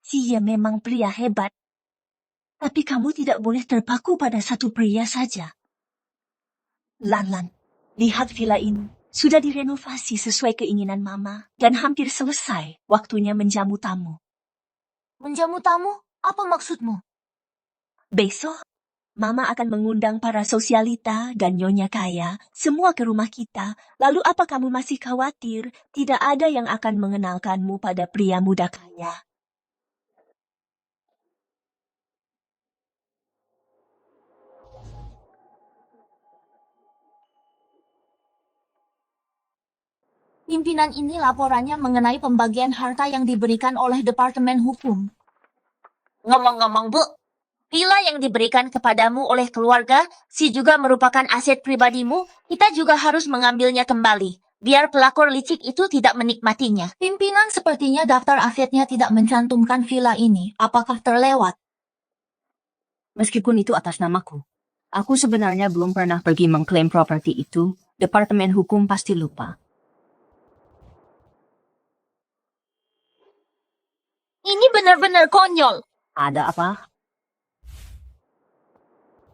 Dia memang pria hebat. Tapi kamu tidak boleh terpaku pada satu pria saja. Lan, lihat villa ini. Sudah direnovasi sesuai keinginan Mama dan hampir selesai waktunya menjamu tamu. Menjamu tamu? Apa maksudmu? Besok, Mama akan mengundang para sosialita dan nyonya kaya semua ke rumah kita. Lalu apa kamu masih khawatir tidak ada yang akan mengenalkanmu pada pria muda kaya? Pimpinan ini laporannya mengenai pembagian harta yang diberikan oleh Departemen Hukum. Ngomong-ngomong, Bu, villa yang diberikan kepadamu oleh keluarga, si juga merupakan aset pribadimu, kita juga harus mengambilnya kembali, biar pelakor licik itu tidak menikmatinya. Pimpinan sepertinya daftar asetnya tidak mencantumkan villa ini. Apakah terlewat? Meskipun itu atas namaku. Aku sebenarnya belum pernah pergi mengklaim properti itu. Departemen Hukum pasti lupa. Ini benar-benar konyol. Ada apa?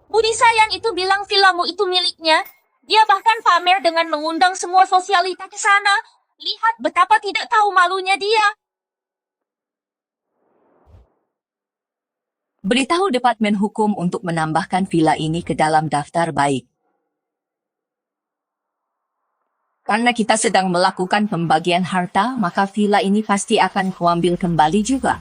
Budi Sayan itu bilang villamu itu miliknya. Dia bahkan pamer dengan mengundang semua sosialita ke sana. Lihat betapa tidak tahu malunya dia. Beritahu Departemen Hukum untuk menambahkan villa ini ke dalam daftar baik. Karena kita sedang melakukan pembagian harta, maka villa ini pasti akan kuambil kembali juga.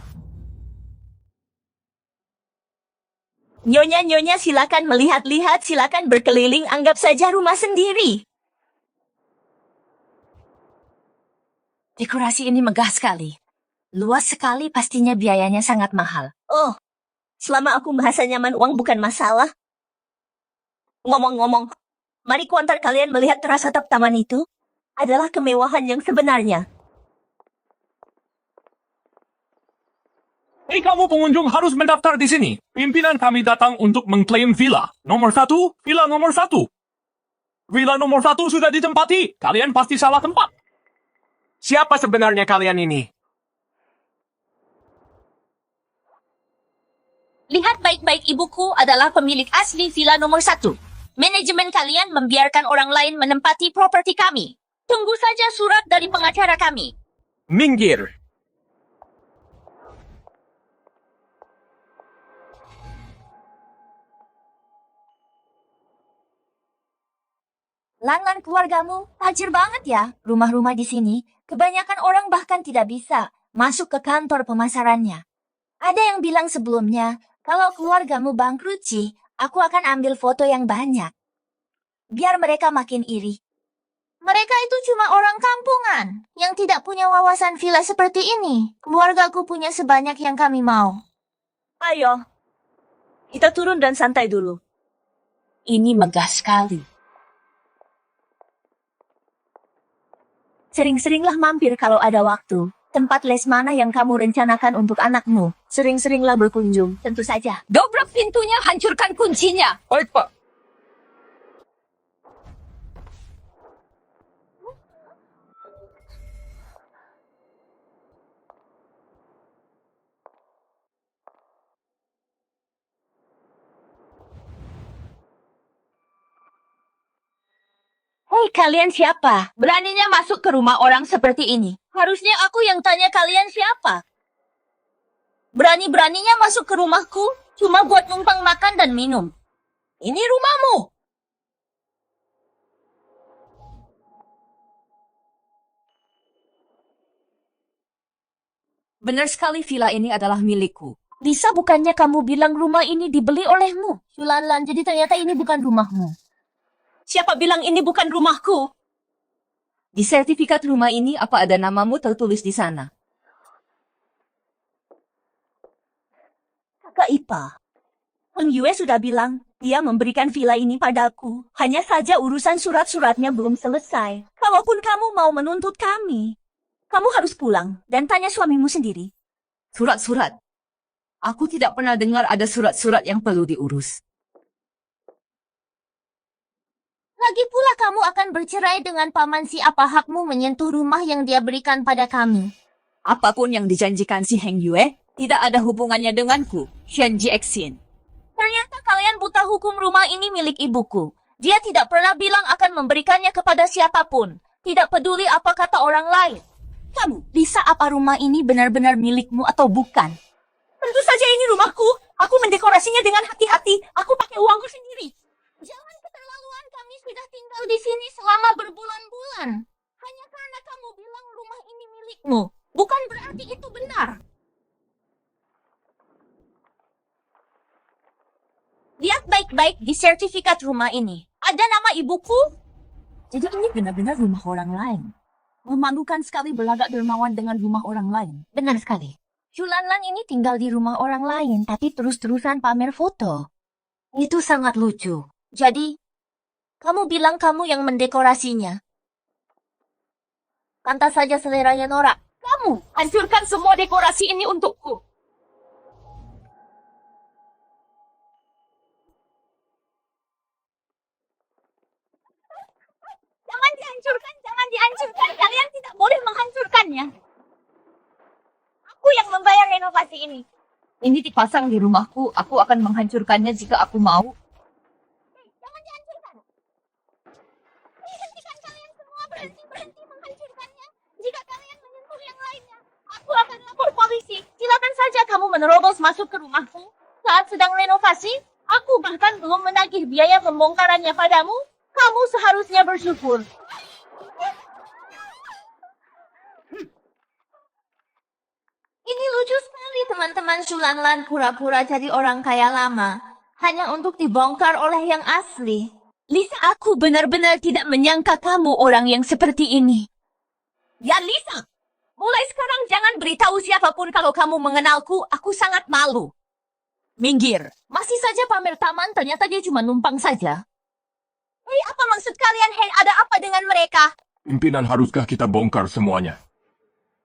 Nyonya-nyonya silakan melihat-lihat, silakan berkeliling, anggap saja rumah sendiri. Dekorasi ini megah sekali. Luas sekali, pastinya biayanya sangat mahal. Oh, selama aku merasa nyaman, uang bukan masalah. Ngomong-ngomong, mari kuantar kalian melihat teras atap taman itu. Adalah kemewahan yang sebenarnya. Hei kamu pengunjung harus mendaftar di sini. Pimpinan kami datang untuk mengklaim villa. Nomor 1, villa nomor 1. Villa nomor 1 sudah ditempati. Kalian pasti salah tempat. Siapa sebenarnya kalian ini? Lihat baik-baik, ibuku adalah pemilik asli villa nomor 1. Manajemen kalian membiarkan orang lain menempati properti kami. Tunggu saja surat dari pengacara kami. Minggir. Lan keluargamu tajir banget ya. Rumah-rumah di sini, kebanyakan orang bahkan tidak bisa masuk ke kantor pemasarannya. Ada yang bilang sebelumnya, kalau keluargamu bangkrut sih, aku akan ambil foto yang banyak. Biar mereka makin iri. Mereka itu cuma orang kampungan yang tidak punya wawasan villa seperti ini. Keluargaku punya sebanyak yang kami mau. Ayo, kita turun dan santai dulu. Ini megah sekali. Sering-seringlah mampir kalau ada waktu. Tempat les mana yang kamu rencanakan untuk anakmu? Sering-seringlah berkunjung, tentu saja. Dobrak pintunya, hancurkan kuncinya. Baik, Pak. Hei, kalian siapa? Beraninya masuk ke rumah orang seperti ini? Harusnya aku yang tanya kalian siapa. Berani-beraninya masuk ke rumahku cuma buat numpang makan dan minum. Ini rumahmu. Benar sekali villa ini adalah milikku. Lisa, bukannya kamu bilang rumah ini dibeli olehmu? Sulanlan, jadi ternyata ini bukan rumahmu. Siapa bilang ini bukan rumahku? Di sertifikat rumah ini apa ada namamu tertulis di sana? Kakak Ipa, Heng Yue sudah bilang dia memberikan villa ini padaku. Hanya saja urusan surat-suratnya belum selesai. Kalaupun kamu mau menuntut kami, kamu harus pulang dan tanya suamimu sendiri. Surat-surat. Aku tidak pernah dengar ada surat-surat yang perlu diurus. Lagi pula kamu akan bercerai dengan paman si apa hakmu menyentuh rumah yang dia berikan pada kami. Apapun yang dijanjikan si Heng Yue, tidak ada hubungannya denganku, Shen Jiexin. Ternyata kalian buta hukum rumah ini milik ibuku. Dia tidak pernah bilang akan memberikannya kepada siapapun. Tidak peduli apa kata orang lain. Kamu, Lisa, apa rumah ini benar-benar milikmu atau bukan? Tentu saja ini rumahku. Aku mendekorasinya dengan hati-hati. Aku pakai uangku sendiri. Jangan keterlaluan, kami sudah tinggal di sini selama berbulan-bulan. Hanya karena kamu bilang rumah ini milikmu. Bukan berarti itu benar. Lihat baik-baik di sertifikat rumah ini. Ada nama ibuku? Jadi ini benar-benar rumah orang lain. Memalukan sekali berlagak dermawan dengan rumah orang lain. Benar sekali. Shulanlan ini tinggal di rumah orang lain, tapi terus-terusan pamer foto. Itu sangat lucu. Jadi, kamu bilang kamu yang mendekorasinya. Pantas saja seleranya norak. Kamu hancurkan semua dekorasi ini untukku. Jangan dihancurkan, jangan dihancurkan. Kalian tidak boleh menghancurkannya. Aku yang membayar renovasi ini. Ini dipasang di rumahku, aku akan menghancurkannya jika aku mau. Jangan dihancurkan. Hentikan kalian semua, berhenti menghancurkannya. Jika kalian menyentuh yang lainnya, aku akan lapor polisi. Silakan saja kamu menerobos masuk ke rumahku saat sedang renovasi. Aku bahkan belum menagih biaya pembongkarannya padamu. Kamu seharusnya bersyukur. Ini lucu sekali teman-teman Shulanlan pura-pura jadi orang kaya lama. Hanya untuk dibongkar oleh yang asli. Lisa, aku benar-benar tidak menyangka kamu orang yang seperti ini. Ya Lisa, mulai sekarang jangan beritahu siapapun kalau kamu mengenalku. Aku sangat malu. Minggir. Masih saja pamer taman, ternyata dia cuma numpang saja. Hei, apa maksud kalian? Hei, ada apa dengan mereka? Pimpinan, haruskah kita bongkar semuanya?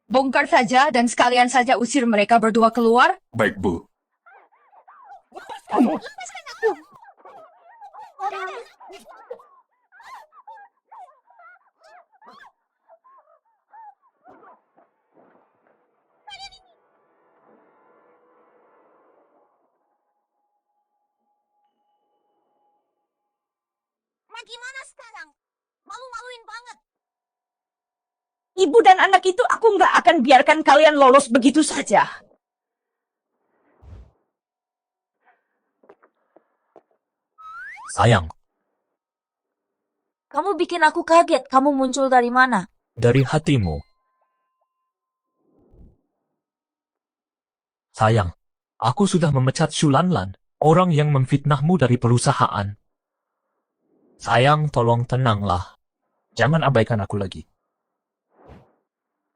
Bongkar saja dan sekalian saja usir mereka berdua keluar. Baik, Bu. Lepaskan aku. Nah, gimana sekarang? Malu-maluin banget. Ibu dan anak itu aku nggak akan biarkan kalian lolos begitu saja. Sayang, Kamu bikin aku kaget. Kamu muncul dari mana? dari hatimu. Sayang, aku sudah memecat Shulanlan, orang yang memfitnahmu dari perusahaan. Sayang, tolong tenanglah. Jangan abaikan aku lagi.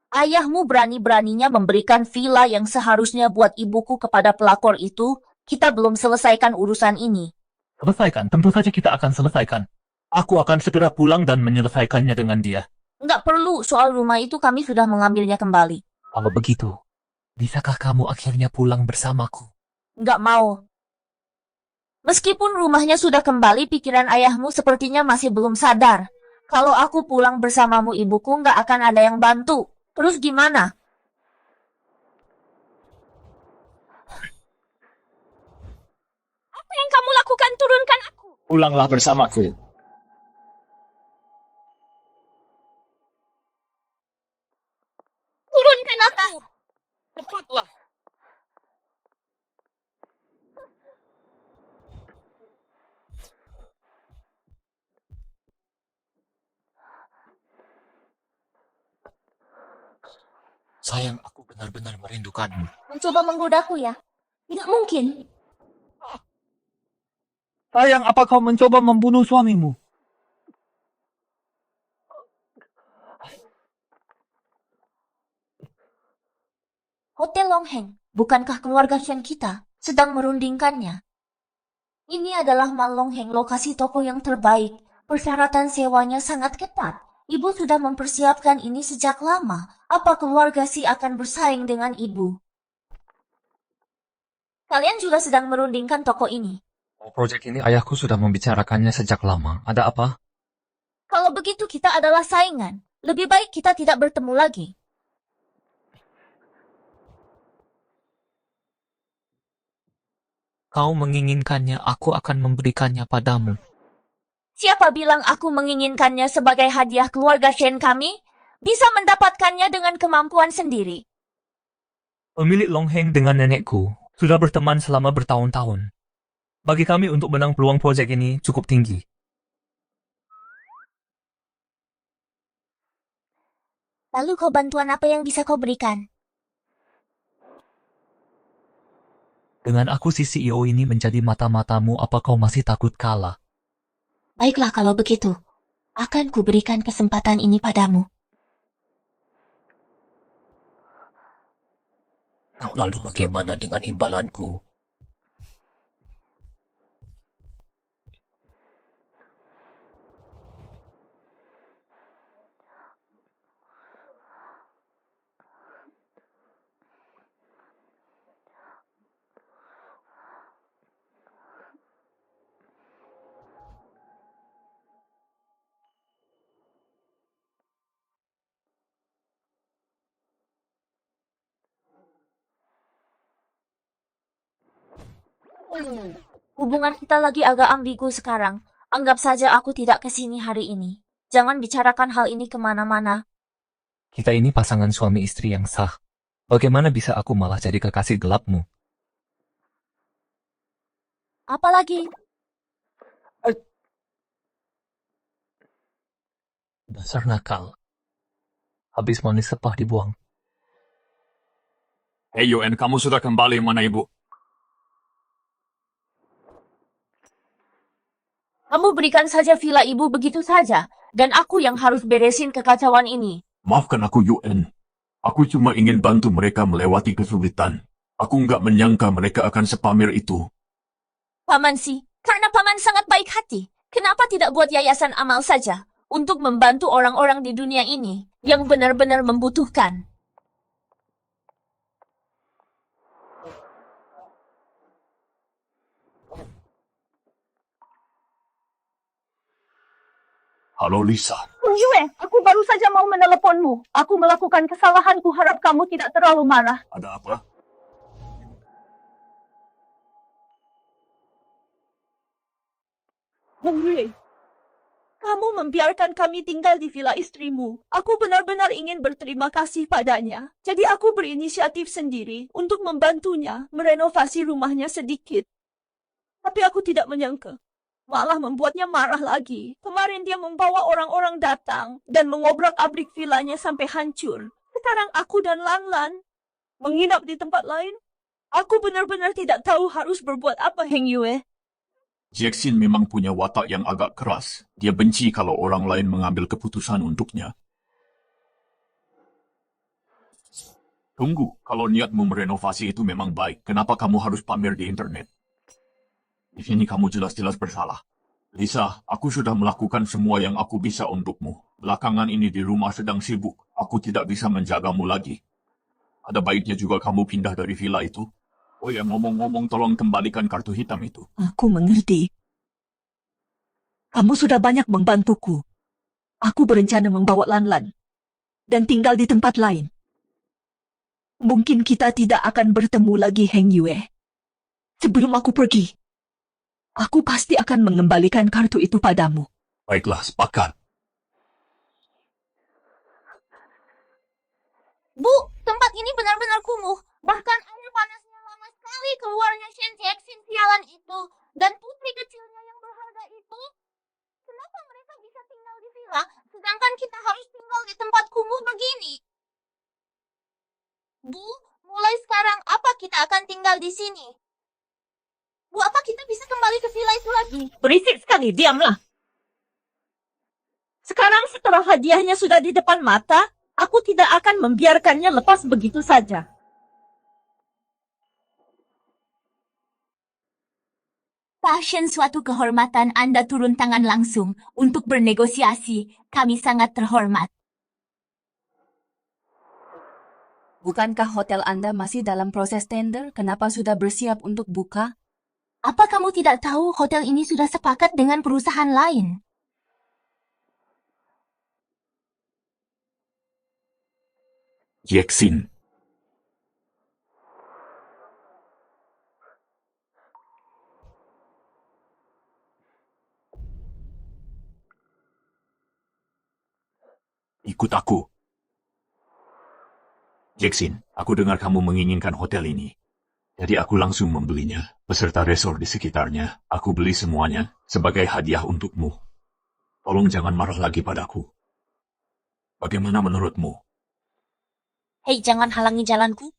Ayahmu berani-beraninya memberikan villa yang seharusnya buat ibuku kepada pelakor itu. Kita belum selesaikan urusan ini. Selesaikan, tentu saja kita akan selesaikan. Aku akan segera pulang dan menyelesaikannya dengan dia. Nggak perlu, soal rumah itu kami sudah mengambilnya kembali. Kalau begitu, bisakah kamu akhirnya pulang bersamaku? Nggak mau. Meskipun rumahnya sudah kembali, pikiran ayahmu sepertinya masih belum sadar. Kalau aku pulang bersamamu ibuku, nggak akan ada yang bantu. Terus gimana? Apa yang kamu lakukan? Turunkan aku. Pulanglah bersamaku. Sayang, aku benar-benar merindukanmu. Mencoba menggodaku ya? Tidak mungkin. Sayang, apa kau mencoba membunuh suamimu? Hotel Longheng, bukankah keluarga Shen kita sedang merundingkannya? Ini adalah Mall Longheng, lokasi toko yang terbaik. Persyaratan sewanya sangat ketat. Ibu sudah mempersiapkan ini sejak lama. Apa keluarga Si akan bersaing dengan ibu? Kalian juga sedang merundingkan toko ini. Proyek ini ayahku sudah membicarakannya sejak lama. Ada apa? Kalau begitu kita adalah saingan. Lebih baik kita tidak bertemu lagi. Kau menginginkannya, aku akan memberikannya padamu. Siapa bilang aku menginginkannya sebagai hadiah keluarga Shen kami? Bisa mendapatkannya dengan kemampuan sendiri. Pemilik Longheng dengan nenekku sudah berteman selama bertahun-tahun. Bagi kami untuk menang peluang proyek ini cukup tinggi. Lalu kau bantuan apa yang bisa kau berikan? Dengan aku si CEO ini menjadi mata-matamu, apa kau masih takut kalah? Baiklah kalau begitu. Akan kuberikan kesempatan ini padamu. Lalu bagaimana dengan imbalanku? Hubungan kita lagi agak ambigu sekarang. Anggap saja aku tidak kesini hari ini. Jangan bicarakan hal ini kemana-mana. Kita ini pasangan suami istri yang sah. Bagaimana bisa aku malah jadi kekasih gelapmu? Apalagi, Dasar nakal. Habis manis sepah dibuang. Hei Yuen, kamu sudah kembali, mana ibu? kamu berikan saja villa ibu begitu saja. Dan aku yang harus beresin kekacauan ini. Maafkan aku Yuen. Aku cuma ingin bantu mereka melewati kesulitan. Aku nggak menyangka mereka akan sepamer itu. Paman Si, karena Paman sangat baik hati. Kenapa tidak buat yayasan amal saja? Untuk membantu orang-orang di dunia ini yang benar-benar membutuhkan. Halo Lisa. Yue, aku baru saja mau meneleponmu. Aku melakukan kesalahan, harap kamu tidak terlalu marah. Ada apa? Yue, kamu membiarkan kami tinggal di villa istrimu. Aku benar-benar ingin berterima kasih padanya. Jadi aku berinisiatif sendiri untuk membantunya merenovasi rumahnya sedikit. Tapi aku tidak menyangka. Malah membuatnya marah lagi. Kemarin dia membawa orang-orang datang dan mengobrak-abrik villanya sampai hancur. Sekarang aku dan Lan menginap di tempat lain. Aku benar-benar tidak tahu harus berbuat apa, Heng Yue. Jackson memang punya watak yang agak keras. Dia benci kalau orang lain mengambil keputusan untuknya. Tunggu, kalau niatmu merenovasi itu memang baik, kenapa kamu harus pamer di internet? Di sini kamu jelas-jelas bersalah. Lisa, aku sudah melakukan semua yang aku bisa untukmu. Belakangan ini di rumah sedang sibuk. Aku tidak bisa menjagamu lagi. Ada baiknya juga kamu pindah dari villa itu. Oh ya, ngomong-ngomong, tolong kembalikan kartu hitam itu. Aku mengerti. Kamu sudah banyak membantuku. Aku berencana membawa Lan dan tinggal di tempat lain. Mungkin kita tidak akan bertemu lagi, Heng Yue. Sebelum aku pergi, aku pasti akan mengembalikan kartu itu padamu. Baiklah, sepakat. Bu, tempat ini benar-benar kumuh. Bahkan air panasnya lama sekali keluarnya Shen Jackson sialan itu. Dan putri kecilnya yang berharga itu. Kenapa mereka bisa tinggal di villa, sedangkan kita harus tinggal di tempat kumuh begini? Bu, mulai sekarang apa kita akan tinggal di sini? Bu, apa kita bisa kembali ke villa itu lagi? Berisik sekali, diamlah. Sekarang setelah hadiahnya sudah di depan mata, aku tidak akan membiarkannya lepas begitu saja. Pasien suatu kehormatan Anda turun tangan langsung untuk bernegosiasi. Kami sangat terhormat. Bukankah hotel Anda masih dalam proses tender? Kenapa sudah bersiap untuk buka? Apa kamu tidak tahu hotel ini sudah sepakat dengan perusahaan lain? Jackson, ikut aku. Jackson, aku dengar kamu menginginkan hotel ini. Jadi aku langsung membelinya, beserta resort di sekitarnya. Aku beli semuanya sebagai hadiah untukmu. Tolong jangan marah lagi padaku. Bagaimana menurutmu? Hei, jangan halangi jalanku.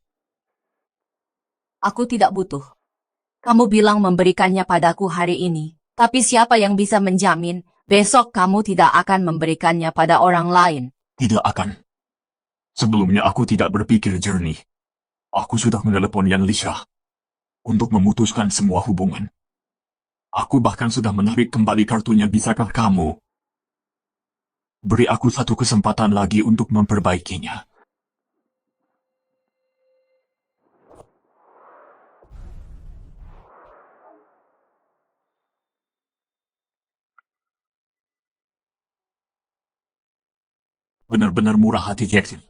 Aku tidak butuh. Kamu bilang memberikannya padaku hari ini. Tapi siapa yang bisa menjamin besok kamu tidak akan memberikannya pada orang lain? Tidak akan. Sebelumnya aku tidak berpikir jernih. Aku sudah menelepon Yan Lisha untuk memutuskan semua hubungan. Aku bahkan sudah menarik kembali kartunya. Bisakah kamu beri aku satu kesempatan lagi untuk memperbaikinya? Benar-benar murah hati Jackson.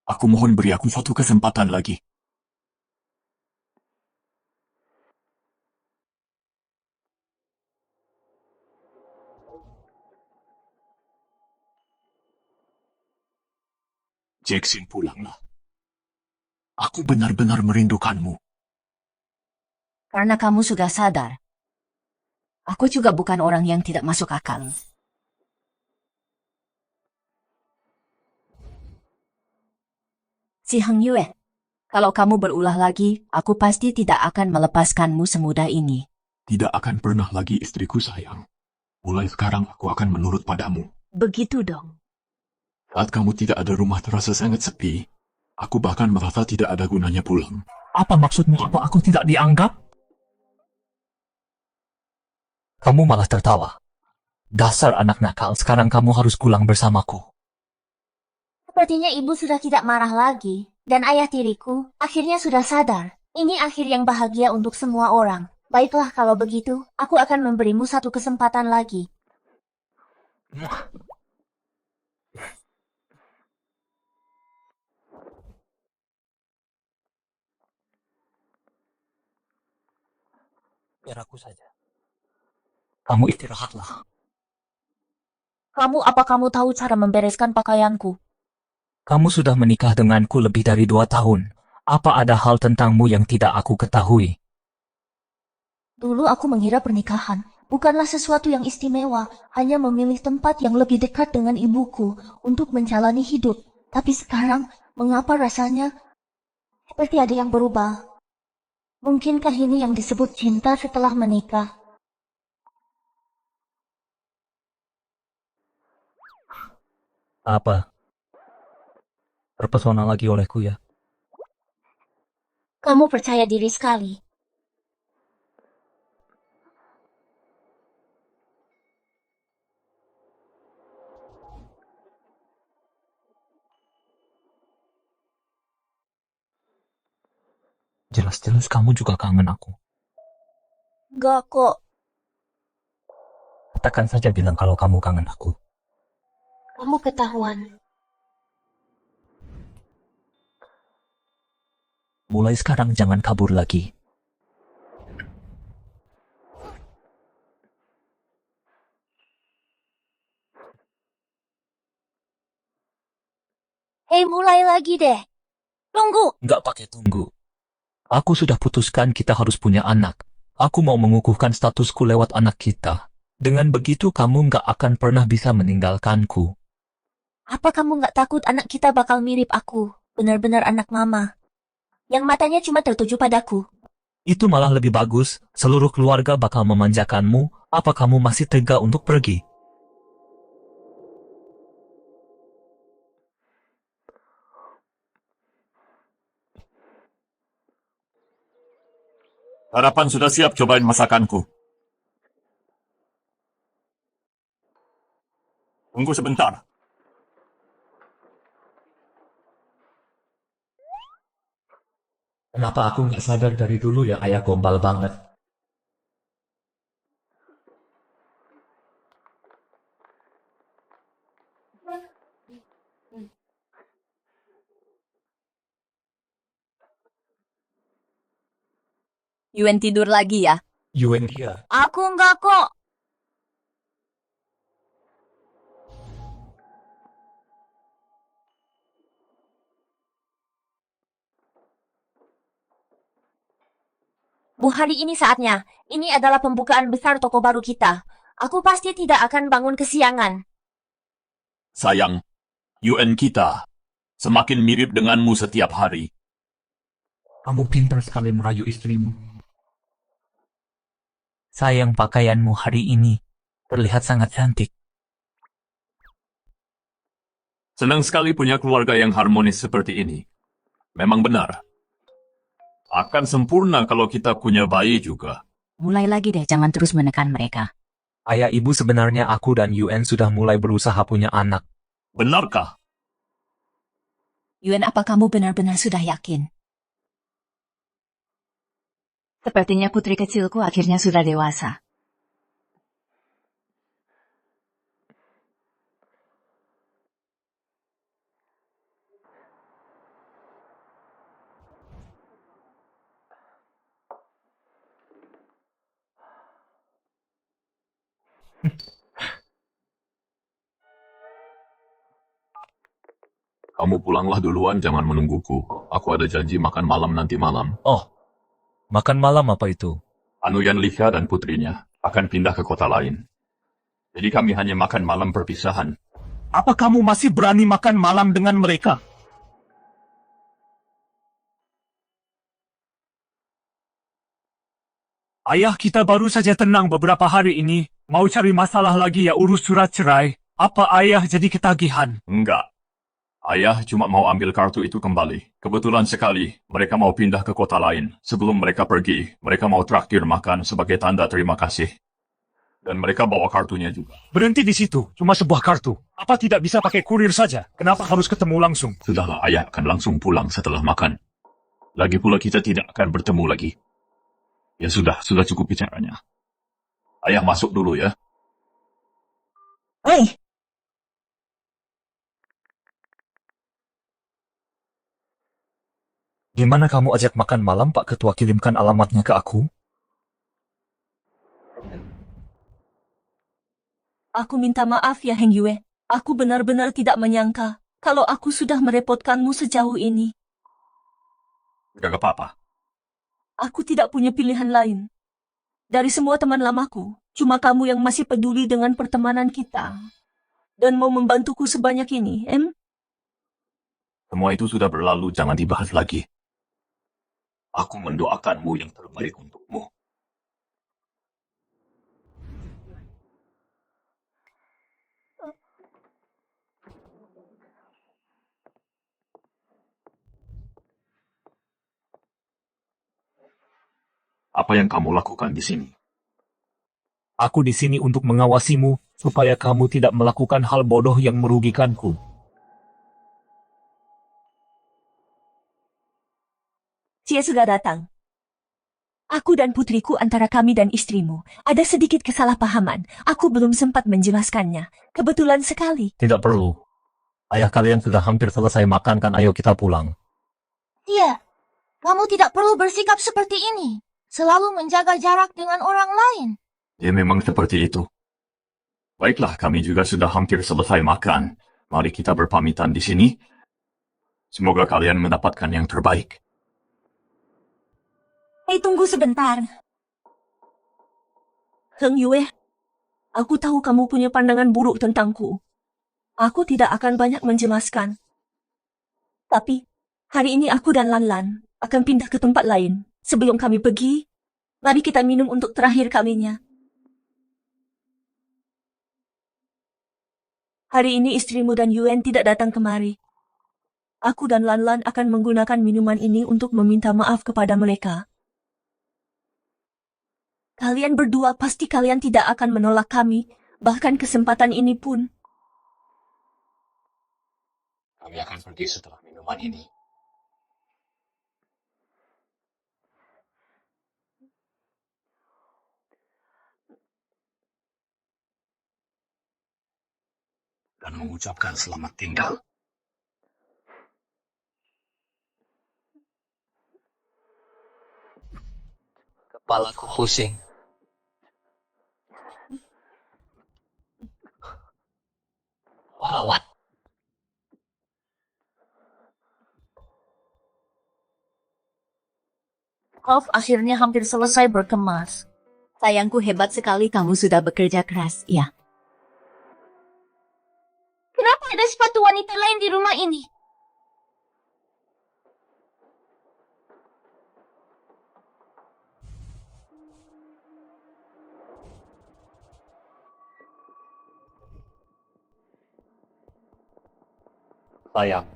Aku mohon beri aku suatu kesempatan lagi. Jackson, pulanglah. Aku benar-benar merindukanmu. Karena kamu sudah sadar. Aku juga bukan orang yang tidak masuk akal. Si Heng Yue, kalau kamu berulah lagi, aku pasti tidak akan melepaskanmu semudah ini. Tidak akan pernah lagi istriku sayang. Mulai sekarang aku akan menurut padamu. Begitu dong. Saat kamu tidak ada rumah terasa sangat sepi. Aku bahkan merasa tidak ada gunanya pulang. Apa maksudmu? Apa aku tidak dianggap? Kamu malah tertawa. Dasar anak nakal, sekarang kamu harus pulang bersamaku. Sepertinya ibu sudah tidak marah lagi. Dan ayah tiriku akhirnya sudah sadar. Ini akhir yang bahagia untuk semua orang. Baiklah kalau begitu, aku akan memberimu satu kesempatan lagi. Biar aku saja. Kamu istirahatlah. Apa kamu tahu cara membereskan pakaianku? Kamu sudah menikah denganku lebih dari 2 tahun. Apa ada hal tentangmu yang tidak aku ketahui? Dulu aku mengira pernikahan bukanlah sesuatu yang istimewa, hanya memilih tempat yang lebih dekat dengan ibuku untuk menjalani hidup. Tapi sekarang, mengapa rasanya seperti ada yang berubah? Mungkinkah ini yang disebut cinta setelah menikah? Apa? Terpesona lagi olehku ya? Kamu percaya diri sekali. Jelas-jelas kamu juga kangen aku. Gak kok, Katakan saja bilang kalau kamu kangen aku. kamu ketahuan. Mulai sekarang jangan kabur lagi. Hei, mulai lagi deh. Tunggu. Nggak pakai tunggu. Aku sudah putuskan kita harus punya anak. Aku mau mengukuhkan statusku lewat anak kita. Dengan begitu kamu nggak akan pernah bisa meninggalkanku. Apa kamu nggak takut anak kita bakal mirip aku? Benar-benar anak mama. Yang matanya cuma tertuju padaku. Itu malah lebih bagus. Seluruh keluarga bakal memanjakanmu. Apa kamu masih tega untuk pergi? Harapan sudah siap cobain masakanku. Tunggu sebentar. Kenapa aku nggak sadar dari dulu ya ayah gombal banget? Yuen tidur lagi ya? Yuen dia. Aku enggak kok. Bu, hari ini saatnya. Ini adalah pembukaan besar toko baru kita. Aku pasti tidak akan bangun kesiangan. Sayang, UN kita semakin mirip denganmu setiap hari. Kamu pintar sekali merayu istrimu. Sayang, pakaianmu hari ini terlihat sangat cantik. Senang sekali punya keluarga yang harmonis seperti ini. Memang benar. Akan sempurna kalau kita punya bayi juga. Mulai lagi deh, jangan terus menekan mereka. Ayah, ibu, sebenarnya aku dan Yuen sudah mulai berusaha punya anak. Benarkah? Yuen, apa kamu benar-benar sudah yakin? Sepertinya putri kecilku akhirnya sudah dewasa. Kamu pulanglah duluan, jangan menungguku. Aku ada janji makan malam nanti malam. Oh, makan malam apa itu? Anuyan Livia dan putrinya akan pindah ke kota lain. Jadi kami hanya makan malam perpisahan. Apa kamu masih berani makan malam dengan mereka? Ayah kita baru saja tenang beberapa hari ini. Mau cari masalah lagi ya urus surat cerai. Apa ayah jadi ketagihan? Enggak. Ayah cuma mau ambil kartu itu kembali. Kebetulan sekali, mereka mau pindah ke kota lain. Sebelum mereka pergi, mereka mau traktir makan sebagai tanda terima kasih. Dan mereka bawa kartunya juga. Berhenti di situ, cuma sebuah kartu. Apa tidak bisa pakai kurir saja? Kenapa harus ketemu langsung? Sudahlah, ayah akan langsung pulang setelah makan. Lagi pula kita tidak akan bertemu lagi. Ya sudah cukup bicaranya. Ayah masuk dulu ya. Hei, Gimana kamu ajak makan malam, Pak Ketua? Kirimkan alamatnya ke aku. aku minta maaf ya Heng Yue. Aku benar-benar tidak menyangka kalau aku sudah merepotkanmu sejauh ini. Gak apa-apa. Aku tidak punya pilihan lain. Dari semua teman lamaku, cuma kamu yang masih peduli dengan pertemanan kita. Dan mau membantuku sebanyak ini, Semua itu sudah berlalu, jangan dibahas lagi. Aku mendoakanmu yang terbaik untukmu. Apa yang kamu lakukan di sini? Aku di sini untuk mengawasimu, supaya kamu tidak melakukan hal bodoh yang merugikanku. Cie sudah datang. Aku dan putriku antara kami dan istrimu. Ada sedikit kesalahpahaman. Aku belum sempat menjelaskannya. Kebetulan sekali. Tidak perlu. Ayah kalian sudah hampir selesai makan kan, ayo kita pulang. Iya, kamu tidak perlu bersikap seperti ini. Selalu menjaga jarak dengan orang lain. Ya memang seperti itu. Baiklah, kami juga sudah hampir selesai makan. Mari kita berpamitan di sini. Semoga kalian mendapatkan yang terbaik. Hei, tunggu sebentar. Heng Yue, aku tahu kamu punya pandangan buruk tentangku. Aku tidak akan banyak menjelaskan. Tapi, Hari ini aku dan Lanlan akan pindah ke tempat lain. Sebelum kami pergi, mari kita minum untuk terakhir kalinya. Hari ini istrimu dan Yuen tidak datang kemari. Aku dan Lanlan akan menggunakan minuman ini untuk meminta maaf kepada mereka. Kalian berdua pasti kalian tidak akan menolak kami, bahkan kesempatan ini pun. Kami akan pergi setelah minuman ini. Dan mengucapkan selamat tinggal. Kepalaku pusing. Wawat. Golf akhirnya hampir selesai berkemas. Sayangku, hebat sekali kamu sudah bekerja keras, ya. Kenapa ada sepatu wanita lain di rumah ini? Sayang.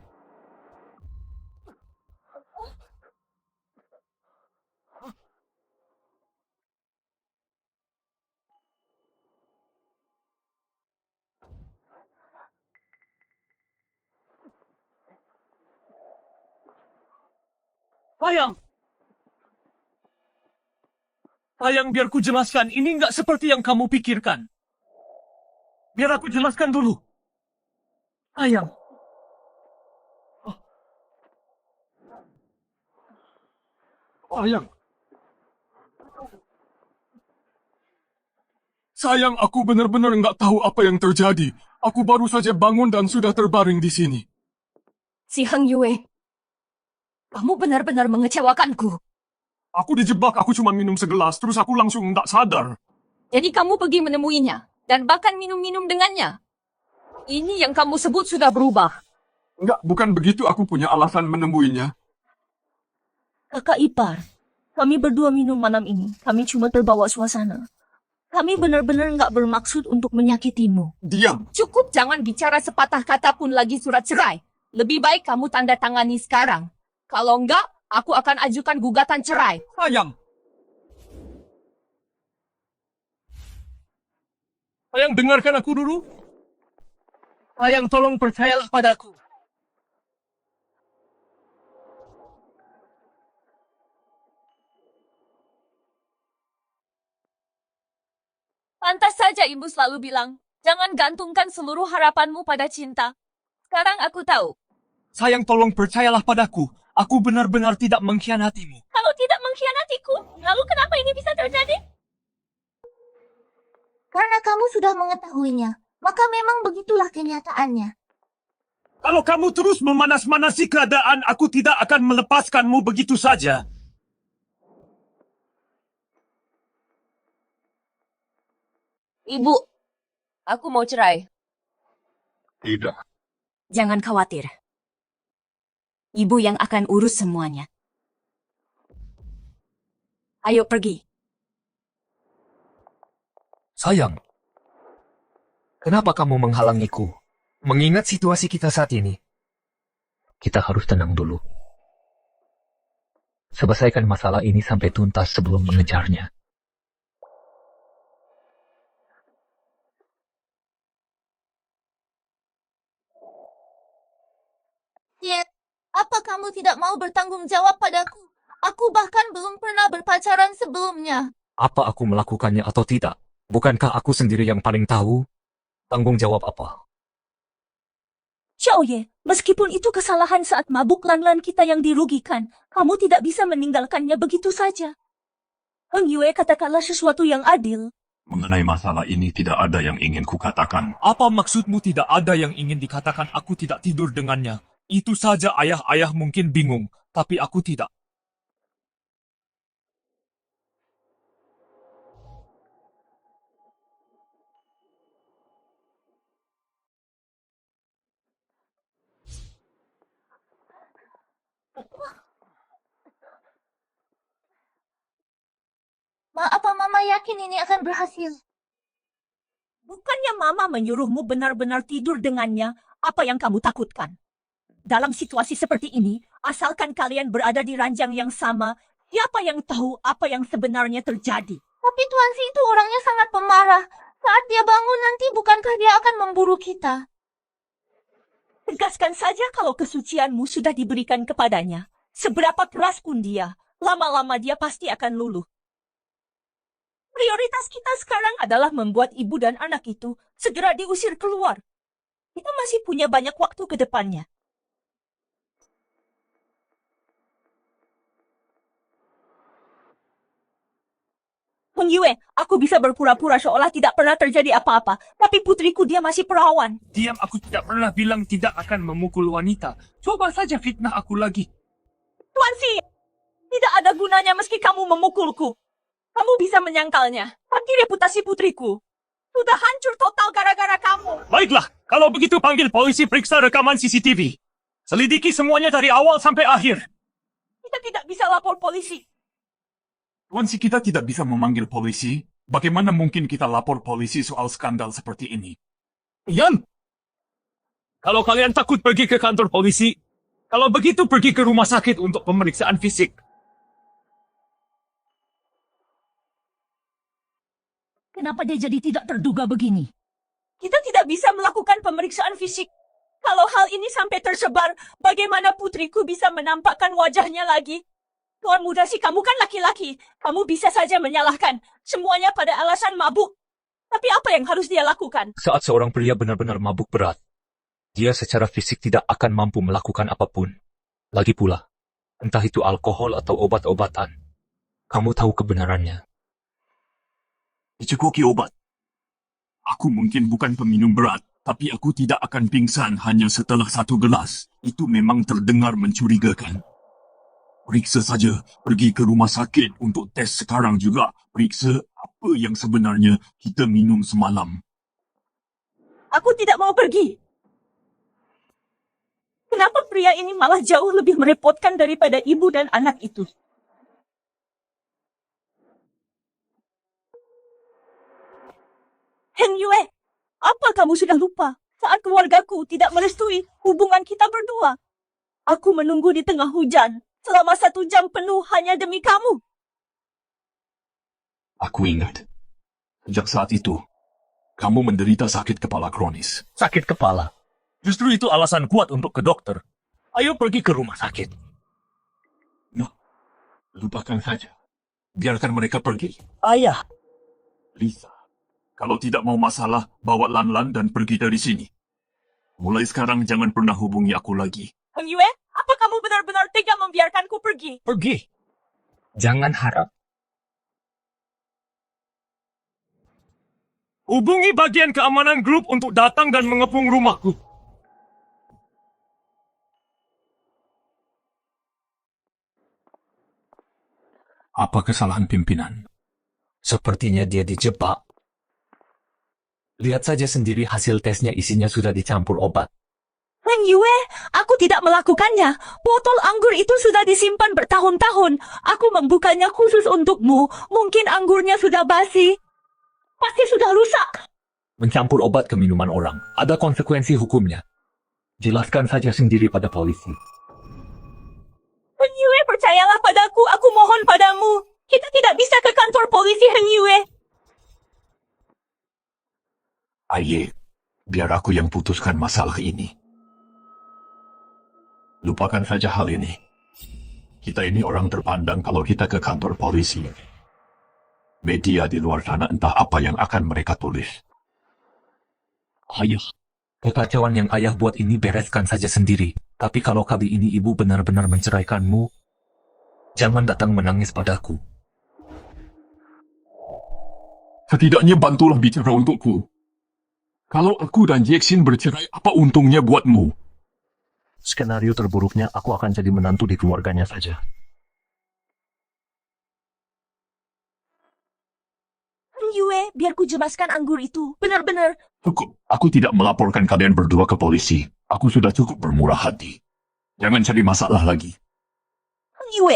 Sayang! Sayang, biar ku jelaskan. Ini nggak seperti yang kamu pikirkan. Biar aku jelaskan dulu. Sayang. Sayang. Sayang, aku benar-benar nggak tahu apa yang terjadi. Aku baru saja bangun dan sudah terbaring di sini. Si Heng Yue, kamu benar-benar mengecewakanku. Aku dijebak, aku cuma minum segelas, terus aku langsung nggak sadar. Jadi kamu pergi menemuinya, dan bahkan minum-minum dengannya. Ini yang kamu sebut sudah berubah. Enggak, bukan begitu aku punya alasan menemuinya. Kakak ipar, kami berdua minum malam ini. Kami cuma terbawa suasana. Kami benar-benar nggak bermaksud untuk menyakitimu. Diam. Cukup, jangan bicara sepatah kata pun lagi surat cerai. Lebih baik kamu tanda tangani sekarang. Kalau enggak, aku akan ajukan gugatan cerai. Sayang. Sayang, dengarkan aku dulu. Sayang, tolong percayalah padaku. Pantas saja ibu selalu bilang, jangan gantungkan seluruh harapanmu pada cinta. Sekarang aku tahu. Sayang, tolong percayalah padaku. Aku benar-benar tidak mengkhianatimu. Kalau tidak mengkhianatiku, lalu kenapa ini bisa terjadi? Karena kamu sudah mengetahuinya, maka memang begitulah kenyataannya. Kalau kamu terus memanas-manasi keadaan, aku tidak akan melepaskanmu begitu saja. Ibu, aku mau cerai. Tidak. Jangan khawatir. Ibu yang akan urus semuanya. Ayo pergi. Sayang, kenapa kamu menghalangiku? Mengingat situasi kita saat ini. Kita harus tenang dulu. Selesaikan masalah ini sampai tuntas sebelum mengejarnya. Ya, apa kamu tidak mau bertanggung jawab padaku? Aku bahkan belum pernah berpacaran sebelumnya. Apa aku melakukannya atau tidak? Bukankah aku sendiri yang paling tahu? Tanggung jawab apa? Xiaoye, meskipun itu kesalahan saat mabuk, Lanlan kita yang dirugikan, kamu tidak bisa meninggalkannya begitu saja. Heng Yue, katakanlah sesuatu yang adil. Mengenai masalah ini tidak ada yang ingin kukatakan. Apa maksudmu tidak ada yang ingin dikatakan? Aku tidak tidur dengannya. Itu saja ayah-ayah mungkin bingung, tapi aku tidak. Apa Mama yakin ini akan berhasil? Bukannya Mama menyuruhmu benar-benar tidur dengannya, apa yang kamu takutkan? Dalam situasi seperti ini, asalkan kalian berada di ranjang yang sama, siapa yang tahu apa yang sebenarnya terjadi? Tapi Tuan Si itu orangnya sangat pemarah. Saat dia bangun nanti bukankah dia akan memburu kita? Tegaskan saja kalau kesucianmu sudah diberikan kepadanya. Seberapa keras pun dia, lama-lama dia pasti akan luluh. Prioritas kita sekarang adalah membuat ibu dan anak itu segera diusir keluar. Kita masih punya banyak waktu ke depannya. Heng Yue, aku bisa berpura-pura seolah tidak pernah terjadi apa-apa, tapi putriku dia masih perawan. Diam, aku tidak pernah bilang tidak akan memukul wanita. Coba saja fitnah aku lagi. Tuan Si, tidak ada gunanya meski kamu memukulku. Kamu bisa menyangkalnya, tapi reputasi putriku sudah hancur total gara-gara kamu. Baiklah, kalau begitu panggil polisi periksa rekaman CCTV. Selidiki semuanya dari awal sampai akhir. Kita tidak bisa lapor polisi. Tuan Si, kita tidak bisa memanggil polisi. Bagaimana mungkin kita lapor polisi soal skandal seperti ini? Ian, kalau kalian takut pergi ke kantor polisi, kalau begitu pergi ke rumah sakit untuk pemeriksaan fisik. Kenapa dia jadi tidak terduga begini? Kita tidak bisa melakukan pemeriksaan fisik. Kalau hal ini sampai tersebar, bagaimana putriku bisa menampakkan wajahnya lagi? Tuan Muda Si, kamu kan laki-laki. Kamu bisa saja menyalahkan semuanya pada alasan mabuk. Tapi apa yang harus dia lakukan? Saat seorang pria benar-benar mabuk berat, dia secara fisik tidak akan mampu melakukan apapun. Lagi pula, entah itu alkohol atau obat-obatan, kamu tahu kebenarannya. Dicekoki obat. Aku mungkin bukan peminum berat, tapi aku tidak akan pingsan hanya setelah 1 gelas. Itu memang terdengar mencurigakan. Periksa saja, pergi ke rumah sakit untuk tes sekarang juga. Periksa apa yang sebenarnya kita minum semalam. Aku tidak mau pergi. Kenapa pria ini malah jauh lebih merepotkan daripada ibu dan anak itu? Heng Yue, apa kamu sudah lupa saat keluargaku tidak merestui hubungan kita berdua? Aku menunggu di tengah hujan selama 1 jam penuh hanya demi kamu. Aku ingat. Sejak saat itu, kamu menderita sakit kepala kronis. Sakit kepala. Justru itu alasan kuat untuk ke dokter. Ayo pergi ke rumah sakit. No, lupakan saja. Biarkan mereka pergi. Ayah. Lisa, kalau tidak mau masalah, bawa Lan-Lan dan pergi dari sini. Mulai sekarang jangan pernah hubungi aku lagi. Heng Yue, apa kamu benar-benar tega membiarkanku pergi? Pergi. Jangan harap. Hubungi bagian keamanan grup untuk datang dan mengepung rumahku. Apa kesalahan pimpinan? Sepertinya dia dijebak. Lihat saja sendiri hasil tesnya isinya sudah dicampur obat. Heng Yue, aku tidak melakukannya. Botol anggur itu sudah disimpan bertahun-tahun. Aku membukanya khusus untukmu. Mungkin anggurnya sudah basi. Pasti sudah rusak. Mencampur obat ke minuman orang, ada konsekuensi hukumnya. Jelaskan saja sendiri pada polisi. Heng Yue, percayalah padaku. Aku mohon padamu. Kita tidak bisa ke kantor polisi, Heng Yue. Aye, biar aku yang putuskan masalah ini. Lupakan saja hal ini. Kita ini orang terpandang kalau kita ke kantor polisi. Media di luar sana entah apa yang akan mereka tulis. Ayah, kekacauan yang ayah buat ini bereskan saja sendiri. Tapi kalau kali ini ibu benar-benar menceraikanmu, jangan datang menangis padaku. Setidaknya bantulah bicara untukku. Kalau aku dan Jackson bercerai, apa untungnya buatmu? Skenario terburuknya aku akan jadi menantu di keluarganya saja. Heng Yue, biar ku jemaskan anggur itu. Benar-benar. Cukup, aku tidak melaporkan kalian berdua ke polisi. Aku sudah cukup bermurah hati. Jangan cari masalah lagi. Heng Yue,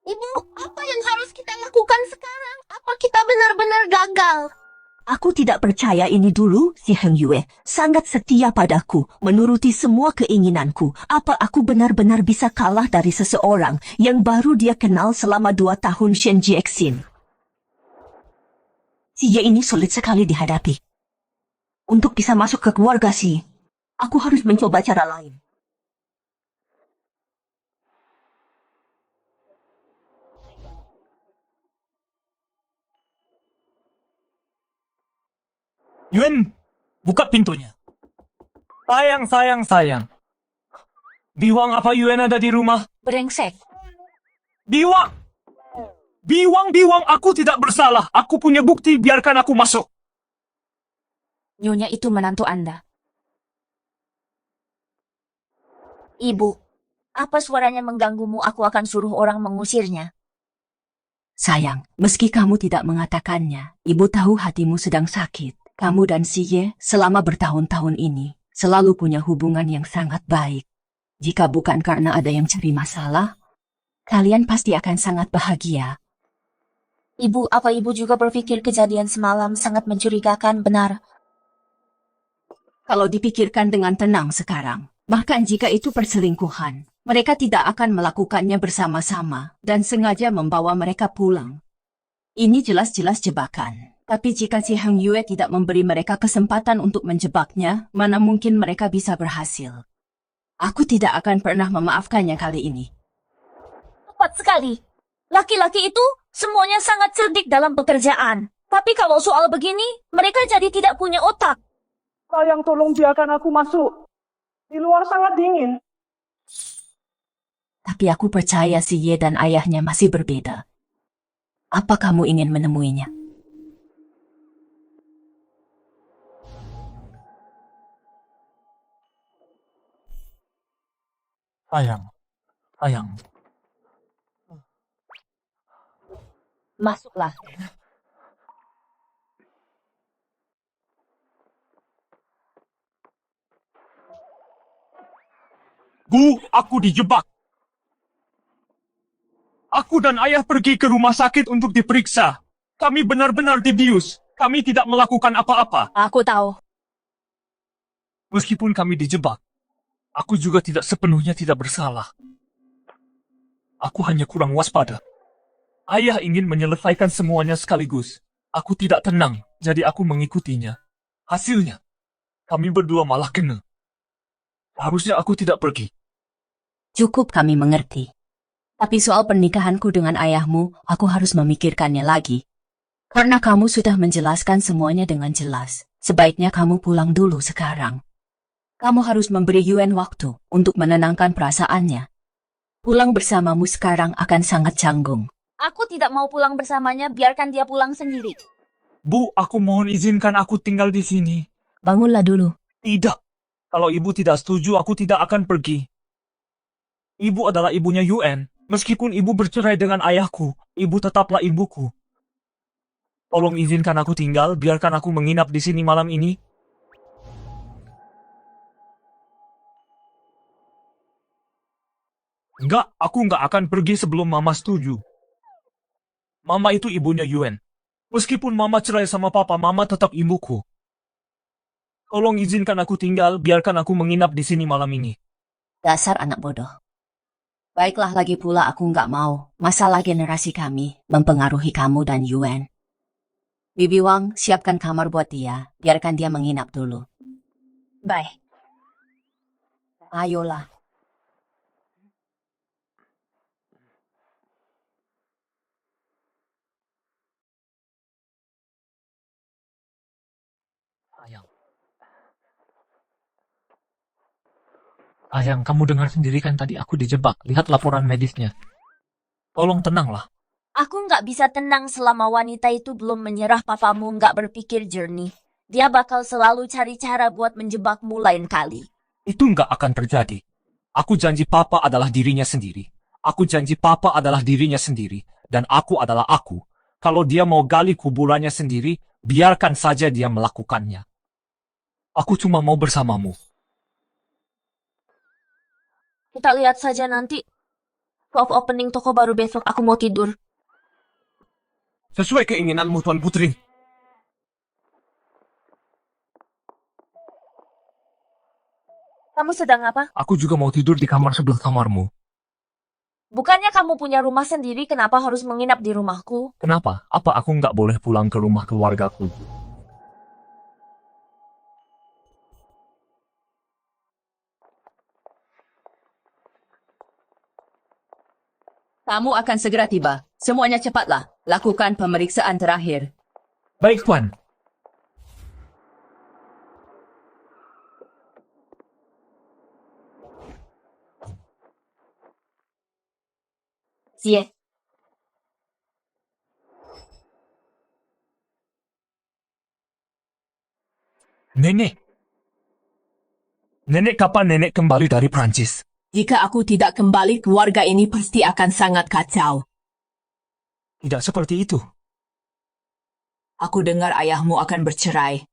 Ibu, apa yang harus kita lakukan sekarang? gagal. Aku tidak percaya ini dulu, si Heng Yue. Sangat setia padaku, menuruti semua keinginanku. Apa aku benar-benar bisa kalah dari seseorang yang baru dia kenal selama 2 tahun, Shen Jiexin? Si Ye ini sulit sekali dihadapi. Untuk bisa masuk ke keluarga si, aku harus mencoba cara lain. Yuen, buka pintunya. Sayang. Biwang, apa Yuen ada di rumah? Brengsek. Biwang! Biwang, aku tidak bersalah. Aku punya bukti, biarkan aku masuk. Nyonya itu menantu Anda. Ibu, apa suaranya mengganggumu? Aku akan suruh orang mengusirnya. Sayang, meski kamu tidak mengatakannya, ibu tahu hatimu sedang sakit. Kamu dan si Ye selama bertahun-tahun ini selalu punya hubungan yang sangat baik. Jika bukan karena ada yang cari masalah, kalian pasti akan sangat bahagia. Ibu, apa ibu juga berpikir kejadian semalam sangat mencurigakan, benar? Kalau dipikirkan dengan tenang sekarang, bahkan jika itu perselingkuhan, mereka tidak akan melakukannya bersama-sama dan sengaja membawa mereka pulang. Ini jelas-jelas jebakan. Tapi jika si Heng Yue tidak memberi mereka kesempatan untuk menjebaknya, mana mungkin mereka bisa berhasil. Aku tidak akan pernah memaafkannya kali ini. Tepat sekali. Laki-laki itu semuanya sangat cerdik dalam pekerjaan. Tapi kalau soal begini, mereka jadi tidak punya otak. Sayang, tolong biarkan aku masuk. Di luar sangat dingin. Tapi aku percaya si Ye dan ayahnya masih berbeda. Apa kamu ingin menemuinya? Sayang. Masuklah. Bu, aku dijebak. Aku dan ayah pergi ke rumah sakit untuk diperiksa. Kami benar-benar dibius. Kami tidak melakukan apa-apa. Aku tahu. Meskipun kami dijebak, aku juga tidak sepenuhnya tidak bersalah. Aku hanya kurang waspada. Ayah ingin menyelesaikan semuanya sekaligus. Aku tidak tenang, jadi aku mengikutinya. Hasilnya, kami berdua malah kena. Harusnya aku tidak pergi. Cukup, kami mengerti. Tapi soal pernikahanku dengan ayahmu, aku harus memikirkannya lagi. Karena kamu sudah menjelaskan semuanya dengan jelas. Sebaiknya kamu pulang dulu sekarang. Kamu harus memberi Yuen waktu untuk menenangkan perasaannya. Pulang bersamamu sekarang akan sangat canggung. Aku tidak mau pulang bersamanya, biarkan dia pulang sendiri. Bu, aku mohon izinkan aku tinggal di sini. Bangunlah dulu. Tidak. Kalau ibu tidak setuju, aku tidak akan pergi. Ibu adalah ibunya Yuen. Meskipun ibu bercerai dengan ayahku, ibu tetaplah ibuku. Tolong izinkan aku tinggal, biarkan aku menginap di sini malam ini. Enggak, aku enggak akan pergi sebelum Mama setuju. Mama itu ibunya Yuen. Meskipun Mama cerai sama Papa, Mama tetap ibuku. Tolong izinkan aku tinggal, biarkan aku menginap di sini malam ini. Dasar anak bodoh. Baiklah, lagi pula aku nggak mau masalah generasi kami mempengaruhi kamu dan Yuen. Bibi Wang, siapkan kamar buat dia. Biarkan dia menginap dulu. Baik. Ayolah. Sayang, kamu dengar sendiri kan tadi aku dijebak. Lihat laporan medisnya. Tolong tenanglah. Aku nggak bisa tenang selama wanita itu belum menyerah. Papamu nggak berpikir jernih. Dia bakal selalu cari cara buat menjebakmu lain kali. Itu nggak akan terjadi. Aku janji Papa adalah dirinya sendiri. Aku janji Papa adalah dirinya sendiri. Dan aku adalah aku. Kalau dia mau gali kuburannya sendiri, biarkan saja dia melakukannya. Aku cuma mau bersamamu. Kita lihat saja nanti. Soft opening toko baru besok, aku mau tidur. Sesuai keinginanmu, Tuan Putri. Kamu sedang apa? Aku juga mau tidur di kamar sebelah kamarmu. Bukannya kamu punya rumah sendiri, kenapa harus menginap di rumahku? Kenapa? Apa aku nggak boleh pulang ke rumah keluargaku? Kamu akan segera tiba. Semuanya cepatlah. Lakukan pemeriksaan terakhir. Baik, Tuan. Zie. Nenek. Nenek, kapan nenek kembali dari Prancis? Jika aku tidak kembali, keluarga ini pasti akan sangat kacau. Tidak seperti itu. Aku dengar ayahmu akan bercerai.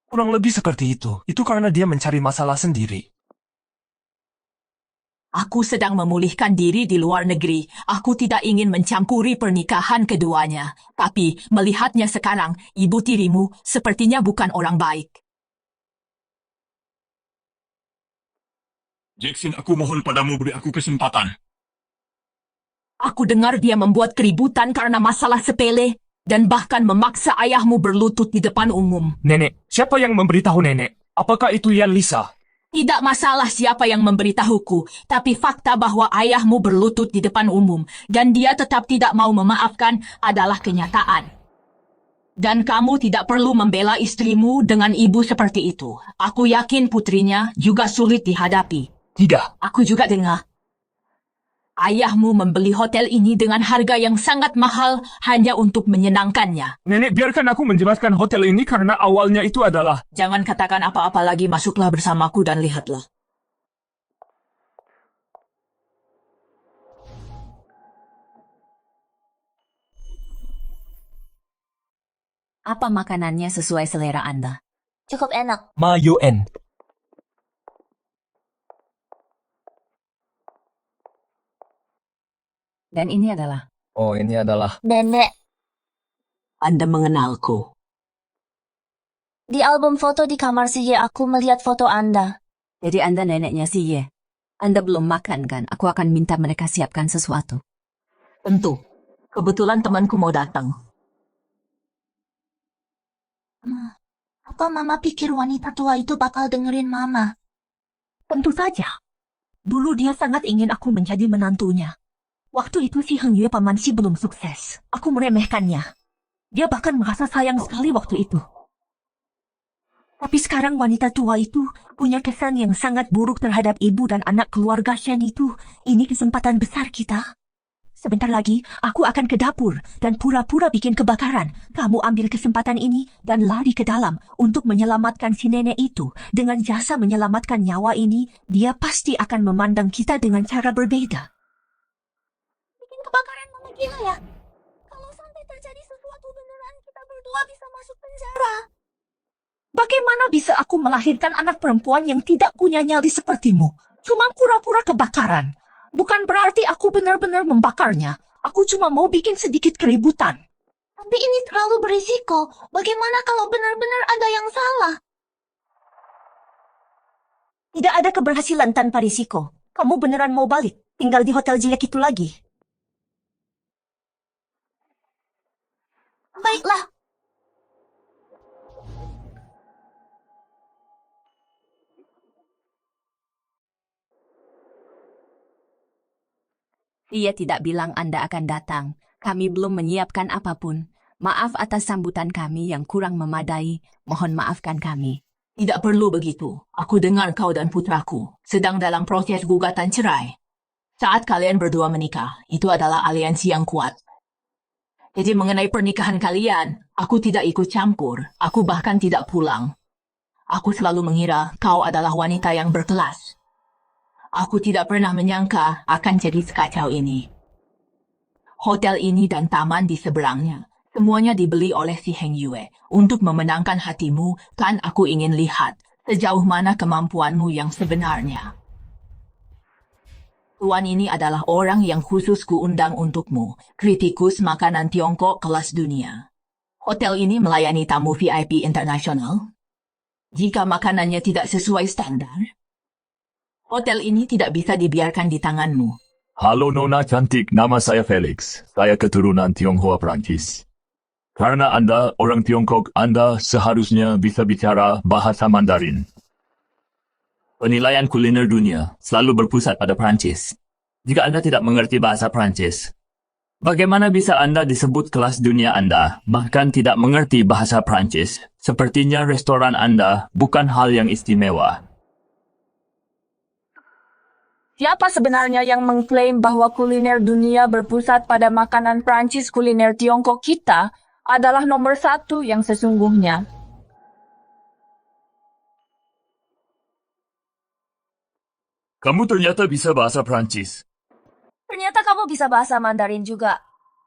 Kurang lebih seperti itu. Itu karena dia mencari masalah sendiri. Aku sedang memulihkan diri di luar negeri. Aku tidak ingin mencampuri pernikahan keduanya. Tapi melihatnya sekarang, ibu tirimu sepertinya bukan orang baik. Jackson, aku mohon padamu beri aku kesempatan. Aku dengar dia membuat keributan karena masalah sepele dan bahkan memaksa ayahmu berlutut di depan umum. Nenek, siapa yang memberitahu nenek? Apakah itu Yan Lisa? Tidak masalah siapa yang memberitahuku, tapi fakta bahwa ayahmu berlutut di depan umum dan dia tetap tidak mau memaafkan adalah kenyataan. Dan kamu tidak perlu membela istrimu dengan ibu seperti itu. Aku yakin putrinya juga sulit dihadapi. Tidak. Aku juga dengar. Ayahmu membeli hotel ini dengan harga yang sangat mahal hanya untuk menyenangkannya. Nenek, biarkan aku menjelaskan hotel ini karena awalnya itu adalah... Jangan katakan apa-apa lagi, masuklah bersamaku dan lihatlah. Apa makanannya sesuai selera Anda? Cukup enak. Mayoen. Dan ini adalah... Oh, ini adalah... Nenek. Anda mengenalku. Di album foto di kamar Zie aku melihat foto Anda. Jadi Anda neneknya si Ye. Anda belum makan kan? Aku akan minta mereka siapkan sesuatu. Tentu. Kebetulan temanku mau datang. Apa Mama pikir wanita tua itu bakal dengerin Mama? Tentu saja. Dulu dia sangat ingin aku menjadi menantunya. Waktu itu si Heng Yue pamansi belum sukses. Aku meremehkannya. Dia bahkan merasa sayang sekali waktu itu. Tapi sekarang wanita tua itu punya kesan yang sangat buruk terhadap ibu dan anak keluarga Shen itu. Ini kesempatan besar kita. Sebentar lagi, aku akan ke dapur dan pura-pura bikin kebakaran. Kamu ambil kesempatan ini dan lari ke dalam untuk menyelamatkan si nenek itu. Dengan jasa menyelamatkan nyawa ini, dia pasti akan memandang kita dengan cara berbeda. Bikin kebakaran Mama gila ya? Kalau sampai terjadi sesuatu beneran, kita berdua bisa masuk penjara. Bagaimana bisa aku melahirkan anak perempuan yang tidak punya nyali sepertimu? Cuma pura-pura kebakaran. Bukan berarti aku benar-benar membakarnya. Aku cuma mau bikin sedikit keributan. Tapi ini terlalu berisiko. Bagaimana kalau benar-benar ada yang salah? Tidak ada keberhasilan tanpa risiko. Kamu beneran mau balik? Tinggal di hotel jelek itu lagi. Baiklah. Dia tidak bilang Anda akan datang. Kami belum menyiapkan apapun. Maaf atas sambutan kami yang kurang memadai. Mohon maafkan kami. Tidak perlu begitu. Aku dengar kau dan putraku sedang dalam proses gugatan cerai. Saat kalian berdua menikah, itu adalah aliansi yang kuat. Jadi mengenai pernikahan kalian, aku tidak ikut campur. Aku bahkan tidak pulang. Aku selalu mengira kau adalah wanita yang berkelas. Aku tidak pernah menyangka akan jadi sekacau ini. Hotel ini dan taman di seberangnya, semuanya dibeli oleh si Heng Yue. Untuk memenangkan hatimu, kan aku ingin lihat sejauh mana kemampuanmu yang sebenarnya. Tuan ini adalah orang yang khusus kuundang untukmu, kritikus makanan Tiongkok kelas dunia. Hotel ini melayani tamu VIP internasional. Jika makanannya tidak sesuai standar, Hotel ini tidak bisa dibiarkan di tanganmu. Halo Nona cantik, nama saya Felix. Saya keturunan Tionghoa Prancis. Karena Anda orang Tiongkok, Anda seharusnya bisa bicara bahasa Mandarin. Penilaian kuliner dunia selalu berpusat pada Prancis. Jika Anda tidak mengerti bahasa Prancis, bagaimana bisa Anda disebut kelas dunia Anda, bahkan tidak mengerti bahasa Prancis? Sepertinya restoran Anda bukan hal yang istimewa. Siapa sebenarnya yang mengklaim bahwa kuliner dunia berpusat pada makanan Prancis? Kuliner Tiongkok kita adalah nomor 1 yang sesungguhnya. Kamu ternyata bisa bahasa Prancis. Ternyata kamu bisa bahasa Mandarin juga.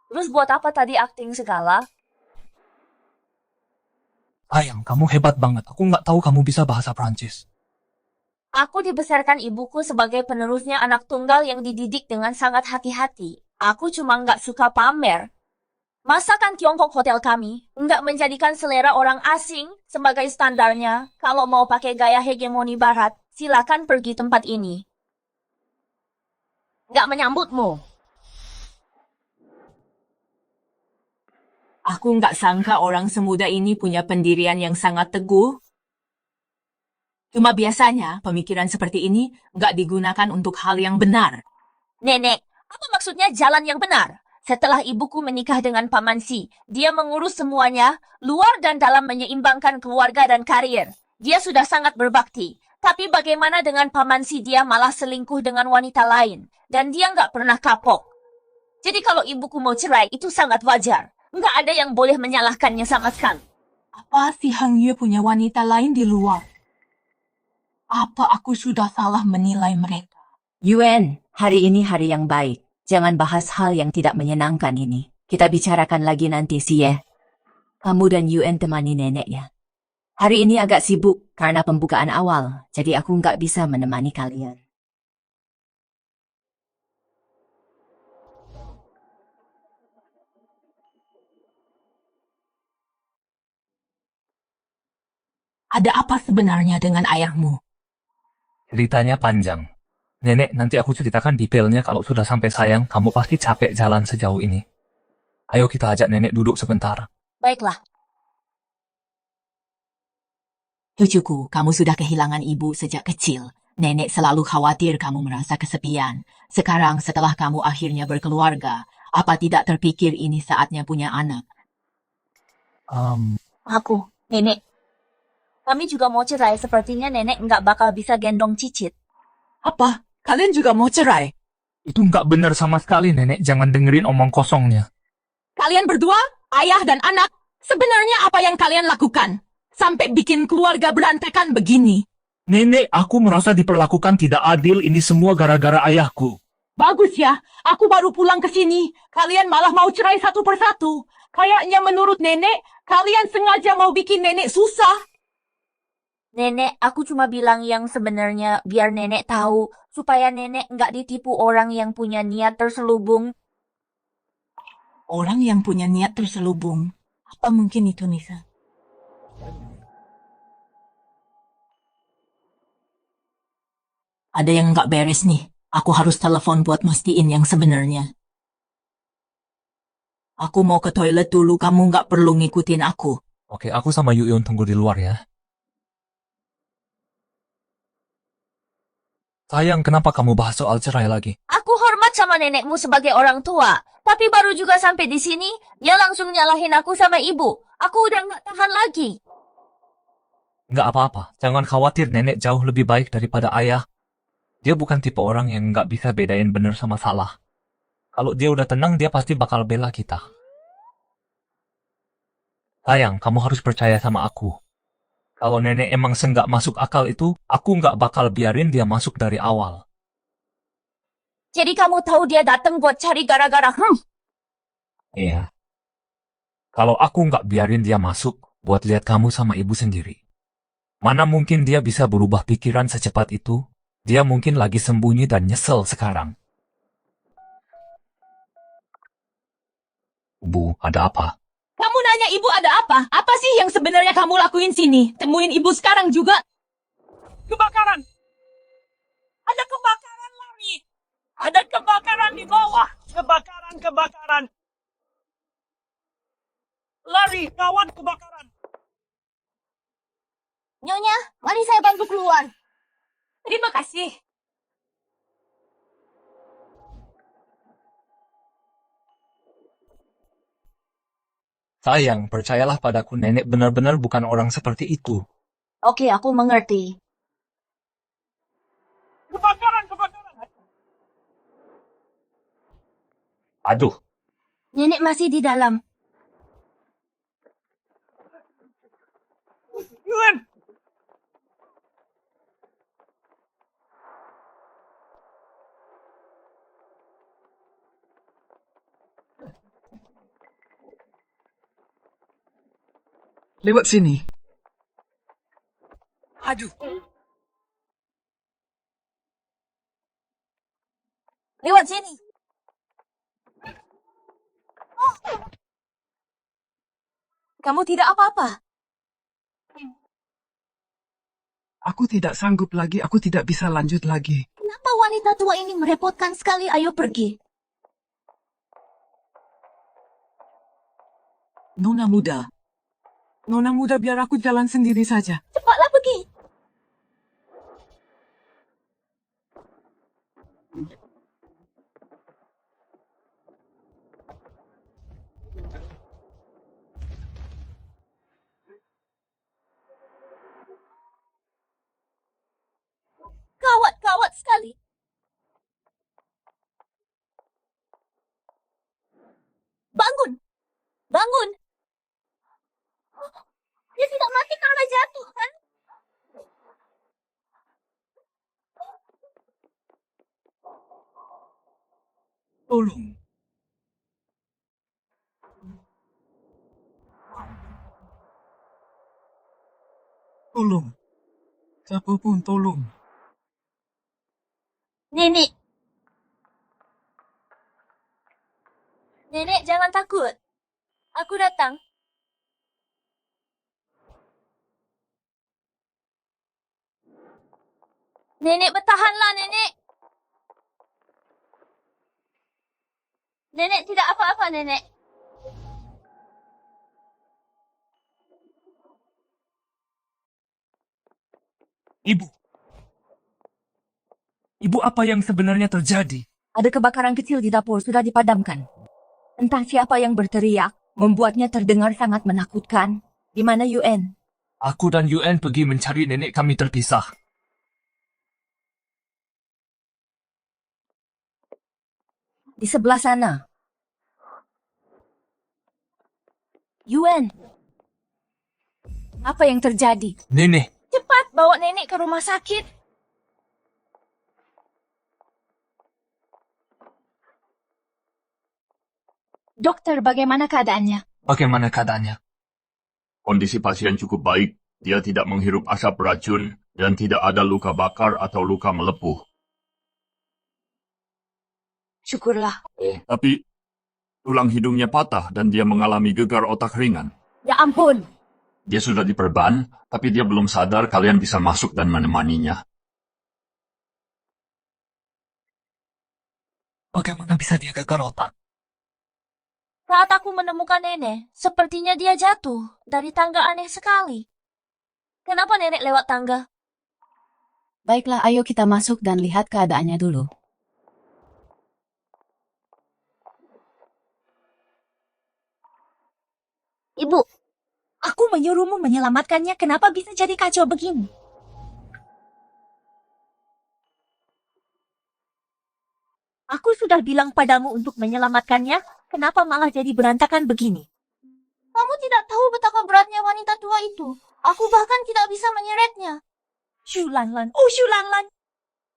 Terus buat apa tadi akting segala? Sayang, kamu hebat banget. Aku nggak tahu kamu bisa bahasa Prancis. Aku dibesarkan ibuku sebagai penerusnya anak tunggal yang dididik dengan sangat hati-hati. Aku cuma nggak suka pamer. Masakan Tiongkok hotel kami nggak menjadikan selera orang asing sebagai standarnya. Kalau mau pakai gaya hegemoni barat, silakan pergi tempat ini. Nggak menyambutmu. Aku nggak sangka orang semuda ini punya pendirian yang sangat teguh. Cuma biasanya pemikiran seperti ini nggak digunakan untuk hal yang benar. Nenek, apa maksudnya jalan yang benar? Setelah ibuku menikah dengan Paman Si, dia mengurus semuanya, luar dan dalam menyeimbangkan keluarga dan karir. Dia sudah sangat berbakti. Tapi bagaimana dengan Paman Si, dia malah selingkuh dengan wanita lain. Dan dia nggak pernah kapok. Jadi kalau ibuku mau cerai, itu sangat wajar. Nggak ada yang boleh menyalahkannya sama sekali. Apa si Hang Yue punya wanita lain di luar? Apa aku sudah salah menilai mereka? Yuen, hari ini hari yang baik. Jangan bahas hal yang tidak menyenangkan ini. Kita bicarakan lagi nanti sih ya. Kamu dan Yuen temani nenek ya. Hari ini agak sibuk karena pembukaan awal, jadi aku nggak bisa menemani kalian. Ada apa sebenarnya dengan ayahmu? Ceritanya panjang. Nenek, nanti aku ceritakan detailnya kalau sudah sampai. Sayang, kamu pasti capek jalan sejauh ini. Ayo kita ajak nenek duduk sebentar. Baiklah. Cucuku, kamu sudah kehilangan ibu sejak kecil. Nenek selalu khawatir kamu merasa kesepian. Sekarang setelah kamu akhirnya berkeluarga, apa tidak terpikir ini saatnya punya anak? Aku, nenek. Kami juga mau cerai, sepertinya nenek nggak bakal bisa gendong Cicit. Apa? Kalian juga mau cerai? Itu nggak benar sama sekali, nenek. Jangan dengerin omong kosongnya. Kalian berdua, ayah dan anak, sebenarnya apa yang kalian lakukan? Sampai bikin keluarga berantakan begini. Nenek, aku merasa diperlakukan tidak adil. Ini semua gara-gara ayahku. Bagus ya, aku baru pulang ke sini. Kalian malah mau cerai satu persatu. Kayaknya menurut nenek, kalian sengaja mau bikin nenek susah. Nenek, aku cuma bilang yang sebenarnya biar nenek tahu, supaya nenek nggak ditipu orang yang punya niat terselubung. Orang yang punya niat terselubung. Apa mungkin itu, Nisa? Ada yang nggak beres nih. Aku harus telepon buat mastiin yang sebenarnya. Aku mau ke toilet dulu, kamu nggak perlu ngikutin aku. Oke, aku sama Yuyun tunggu di luar ya. Sayang, kenapa kamu bahas soal cerai lagi? Aku hormat sama nenekmu sebagai orang tua. Tapi baru juga sampai di sini, dia langsung nyalahin aku sama ibu. Aku udah nggak tahan lagi. Nggak apa-apa. Jangan khawatir, nenek jauh lebih baik daripada ayah. Dia bukan tipe orang yang nggak bisa bedain benar sama salah. Kalau dia udah tenang, dia pasti bakal bela kita. Sayang, kamu harus percaya sama aku. Kalau nenek emang senggak masuk akal itu, aku nggak bakal biarin dia masuk dari awal. Jadi kamu tahu dia datang buat cari gara-gara, Iya. Kalau aku nggak biarin dia masuk, buat lihat kamu sama ibu sendiri. Mana mungkin dia bisa berubah pikiran secepat itu? Dia mungkin lagi sembunyi dan nyesel sekarang. Bu, ada apa? Kamu nanya ibu ada apa? Apa sih yang sebenarnya kamu lakuin sini? Temuin ibu sekarang juga. Kebakaran! Ada Ada kebakaran, lari. Ada kebakaran di bawah. Kebakaran. Lari, kawan kebakaran. Nyonya, mari saya bantu keluar. Terima kasih. Sayang, percayalah padaku, nenek benar-benar bukan orang seperti itu. Oke, aku mengerti. Kebakaran. Aduh, Nenek masih di dalam. Yuen, Lewat sini. aduh. Lewat sini. Kamu tidak apa-apa. Aku tidak sanggup lagi, aku tidak bisa lanjut lagi. Kenapa wanita tua ini merepotkan sekali? Ayo pergi. Nona muda, biar aku jalan sendiri saja. Cepatlah pergi. Gawat sekali. Bangun. Dia tidak mati karena jatuh, kan? Tolong. Siapapun tolong. Nenek, jangan takut. Aku datang. Nenek, bertahanlah, Nenek. Nenek tidak apa-apa, Nenek. Ibu, apa yang sebenarnya terjadi? Ada kebakaran kecil di dapur, sudah dipadamkan. Entah siapa yang berteriak, membuatnya terdengar sangat menakutkan. Di mana Yuen? Aku dan Yuen pergi mencari nenek kami terpisah. Di sebelah sana. Yuen, apa yang terjadi? Nenek, Cepat bawa nenek ke rumah sakit. Dokter, bagaimana keadaannya? bagaimana keadaannya? Kondisi pasien cukup baik. Dia tidak menghirup asap racun dan tidak ada luka bakar atau luka melepuh. Syukurlah. Tapi tulang hidungnya patah dan dia mengalami gegar otak ringan. Ya ampun. Dia sudah diperban, tapi dia belum sadar. Kalian bisa masuk dan menemaninya. Bagaimana bisa dia gagal otak? Saat aku menemukan nenek, sepertinya dia jatuh dari tangga aneh sekali. Kenapa nenek lewat tangga? Baiklah, ayo kita masuk dan lihat keadaannya dulu. Ibu, Aku menyuruhmu menyelamatkannya, kenapa bisa jadi kacau begini? Aku sudah bilang padamu untuk menyelamatkannya, kenapa malah jadi berantakan begini? kamu tidak tahu betapa beratnya wanita tua itu. Aku bahkan tidak bisa menyeretnya. Shu Lanlan, oh Shu Lanlan.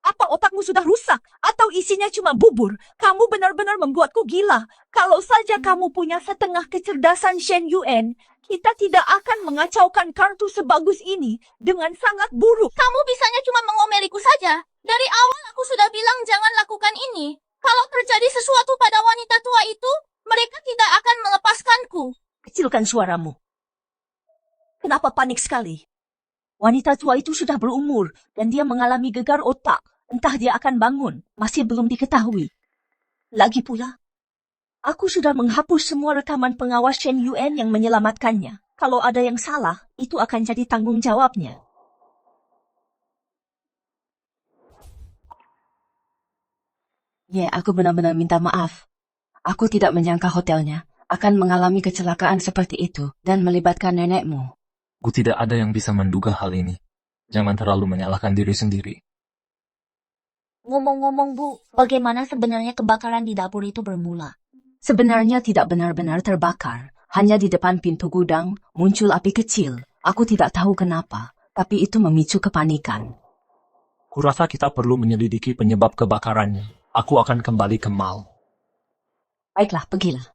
Apa otakmu sudah rusak? Atau isinya cuma bubur? Kamu benar-benar membuatku gila. Kalau saja kamu punya setengah kecerdasan Shen Yuen, kita tidak akan mengacaukan kartu sebagus ini dengan sangat buruk. Kamu bisanya cuma mengomeliku saja. Dari awal aku sudah bilang jangan lakukan ini. Kalau terjadi sesuatu pada wanita tua itu, mereka tidak akan melepaskanku. Kecilkan suaramu. Kenapa panik sekali? Wanita tua itu sudah berumur dan dia mengalami gegar otak. Entah dia akan bangun, masih belum diketahui. Lagi pula, aku sudah menghapus semua rekaman pengawas Shen Yuen yang menyelamatkannya. Kalau ada yang salah, itu akan jadi tanggung jawabnya. Aku benar-benar minta maaf. Aku tidak menyangka hotelnya akan mengalami kecelakaan seperti itu dan melibatkan nenekmu. Ku tidak ada yang bisa menduga hal ini. Jangan terlalu menyalahkan diri sendiri. Ngomong-ngomong Bu, bagaimana sebenarnya kebakaran di dapur itu bermula? Sebenarnya tidak benar-benar terbakar. Hanya di depan pintu gudang muncul api kecil. Aku tidak tahu kenapa, tapi itu memicu kepanikan. Kurasa kita perlu menyelidiki penyebab kebakarannya. Aku akan kembali ke mall. Baiklah, pergilah.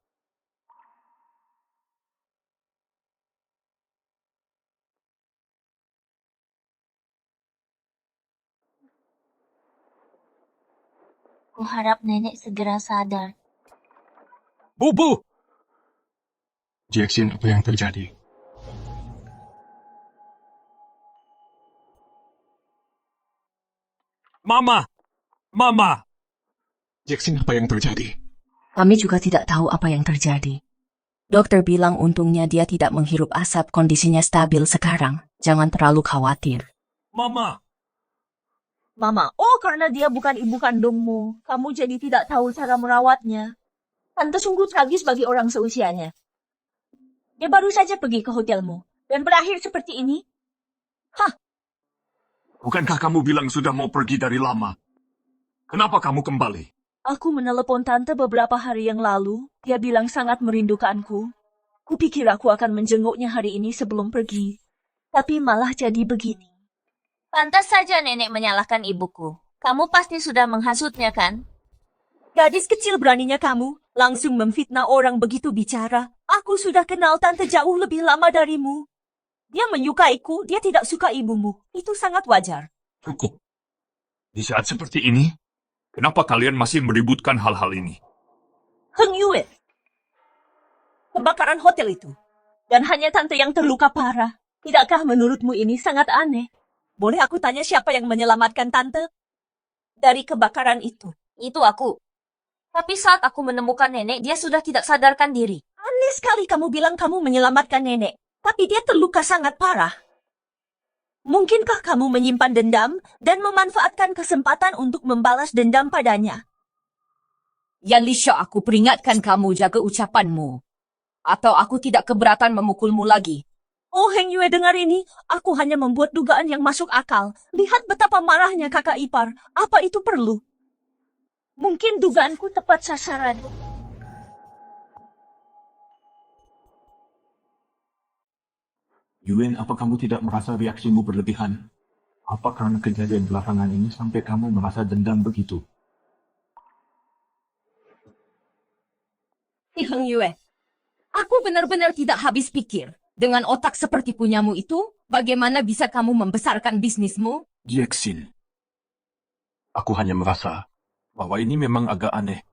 Kuharap nenek segera sadar. Bu! Jackson, apa yang terjadi? Mama! Jackson, apa yang terjadi? Kami juga tidak tahu apa yang terjadi. Dokter bilang untungnya dia tidak menghirup asap, kondisinya stabil sekarang. Jangan terlalu khawatir. Mama! Mama, karena dia bukan ibu kandungmu, kamu jadi tidak tahu cara merawatnya. Tante sungguh tragis bagi orang seusianya. Dia baru saja pergi ke hotelmu, dan berakhir seperti ini. Bukankah kamu bilang sudah mau pergi dari lama? Kenapa kamu kembali? Aku menelepon tante beberapa hari yang lalu. Dia bilang sangat merindukanku. Kupikir aku akan menjenguknya hari ini sebelum pergi. Tapi malah jadi begini. Pantas saja nenek menyalahkan ibuku. Kamu pasti sudah menghasutnya kan? Gadis kecil beraninya kamu langsung memfitnah orang begitu bicara. Aku sudah kenal tante jauh lebih lama darimu. Dia menyukaiku, dia tidak suka ibumu. Itu sangat wajar. Cukup. Di saat seperti ini, kenapa kalian masih meributkan hal-hal ini? Heng Yue. Kebakaran hotel itu. Dan hanya tante yang terluka parah. Tidakkah menurutmu ini sangat aneh? Boleh aku tanya siapa yang menyelamatkan tante? Dari kebakaran itu. Itu aku. Tapi saat aku menemukan nenek, dia sudah tidak sadarkan diri. Aneh sekali kamu bilang kamu menyelamatkan nenek. Tapi dia terluka sangat parah. Mungkinkah kamu menyimpan dendam dan memanfaatkan kesempatan untuk membalas dendam padanya? Yan Lisha, aku peringatkan kamu jaga ucapanmu. Atau aku tidak keberatan memukulmu lagi. Heng Yue, dengar ini. Aku hanya membuat dugaan yang masuk akal. Lihat betapa marahnya kakak ipar. Apa itu perlu? Mungkin dugaanku tepat sasaran. Yuen, apa kamu tidak merasa reaksimu berlebihan? Apa karena kejadian belakangan ini sampai kamu merasa dendam begitu? Heng Yue, aku benar-benar tidak habis pikir. Dengan otak seperti punyamu itu, bagaimana bisa kamu membesarkan bisnismu? Jackson, aku hanya merasa bahwa ini memang agak aneh.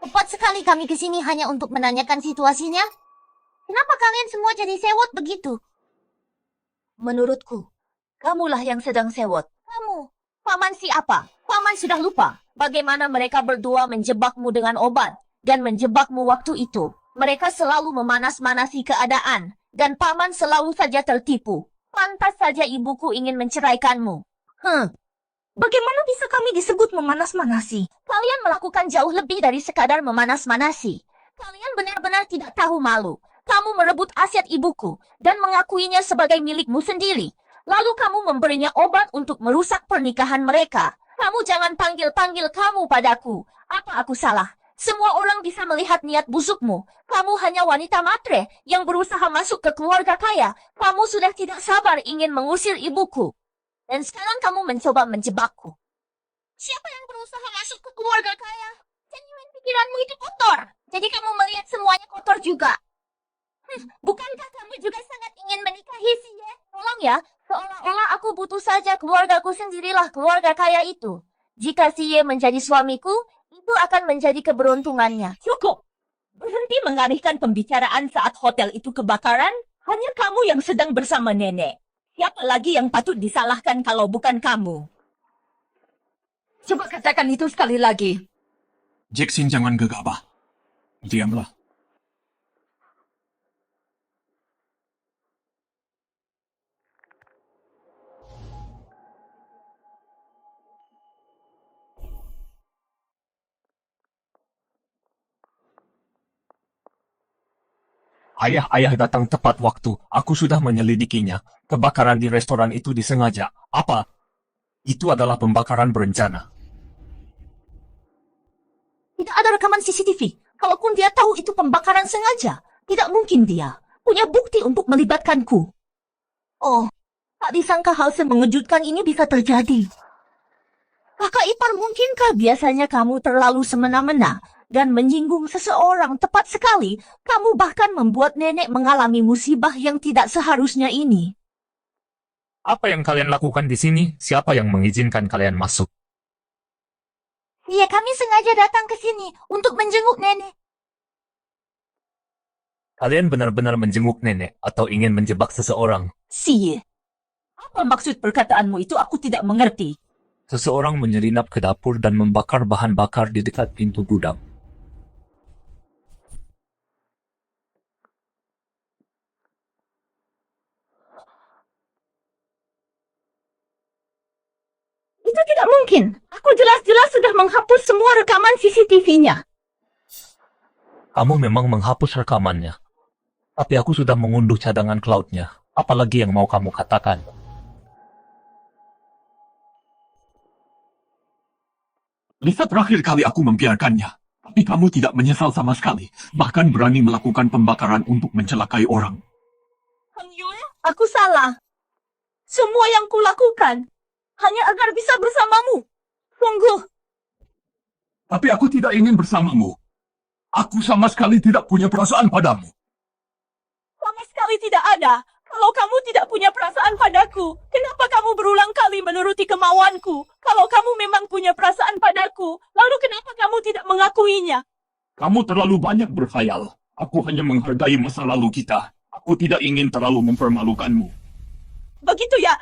Tepat sekali kami ke sini hanya untuk menanyakan situasinya. Kenapa kalian semua jadi sewot begitu? Menurutku, kamulah yang sedang sewot. Kamu. Paman siapa? Paman sudah lupa bagaimana mereka berdua menjebakmu dengan obat dan menjebakmu waktu itu. Mereka selalu memanas-manasi keadaan dan paman selalu saja tertipu. Pantas saja ibuku ingin menceraikanmu. Bagaimana bisa kami disebut memanas-manasi? Kalian melakukan jauh lebih dari sekadar memanas-manasi. Kalian benar-benar tidak tahu malu. Kamu merebut aset ibuku dan mengakuinya sebagai milikmu sendiri. Lalu kamu memberinya obat untuk merusak pernikahan mereka. Kamu jangan panggil-panggil kamu padaku. Apa aku salah? Semua orang bisa melihat niat busukmu. Kamu hanya wanita matre yang berusaha masuk ke keluarga kaya. Kamu sudah tidak sabar ingin mengusir ibuku. Dan sekarang kamu mencoba menjebakku. Siapa yang berusaha masuk ke keluarga kaya? Genuine pikiranmu itu kotor. Jadi kamu melihat semuanya kotor juga. Bukankah kamu juga sangat ingin menikahi Siye? Tolong ya, seolah-olah aku butuh saja keluargaku sendirilah keluarga kaya itu. Jika Siye menjadi suamiku, itu akan menjadi keberuntungannya. Cukup. Berhenti mengalihkan pembicaraan saat hotel itu kebakaran. Hanya kamu yang sedang bersama nenek. Siapa lagi yang patut disalahkan kalau bukan kamu? Coba katakan itu sekali lagi. Jackson, jangan gegabah. Diamlah. Ayah datang tepat waktu. Aku sudah menyelidikinya. Kebakaran di restoran itu disengaja. Apa? Itu adalah pembakaran berencana. Tidak ada rekaman CCTV. Kalaupun dia tahu itu pembakaran sengaja, tidak mungkin dia punya bukti untuk melibatkanku. Oh, tak disangka hal semengejutkan ini bisa terjadi. Kakak ipar, mungkinkah biasanya kamu terlalu semena-mena dan menyinggung seseorang tepat sekali? Kamu bahkan membuat nenek mengalami musibah yang tidak seharusnya ini. Apa yang kalian lakukan di sini? Siapa yang mengizinkan kalian masuk? Ya, kami sengaja datang ke sini untuk menjenguk nenek. Kalian benar-benar menjenguk nenek atau ingin menjebak seseorang? Siye, apa maksud perkataanmu itu? Aku tidak mengerti. Seseorang menyelinap ke dapur dan membakar bahan bakar di dekat pintu gudang. Itu tidak mungkin. Aku jelas-jelas sudah menghapus semua rekaman CCTV-nya. Kamu memang menghapus rekamannya. Tapi aku sudah mengunduh cadangan cloud-nya. Apalagi yang mau kamu katakan? Lisa, terakhir kali aku membiarkannya. Tapi kamu tidak menyesal sama sekali. Bahkan berani melakukan pembakaran untuk mencelakai orang. Hang Yue, aku salah. Semua yang kulakukan hanya agar bisa bersamamu. Sungguh. Tapi aku tidak ingin bersamamu. Aku sama sekali tidak punya perasaan padamu. Sama sekali tidak ada. Kalau kamu tidak punya perasaan padaku, kenapa kamu berulang kali menuruti kemauanku? Kalau kamu memang punya perasaan padaku, lalu kenapa kamu tidak mengakuinya? Kamu terlalu banyak berkhayal. Aku hanya menghargai masa lalu kita. Aku tidak ingin terlalu mempermalukanmu. Begitu ya?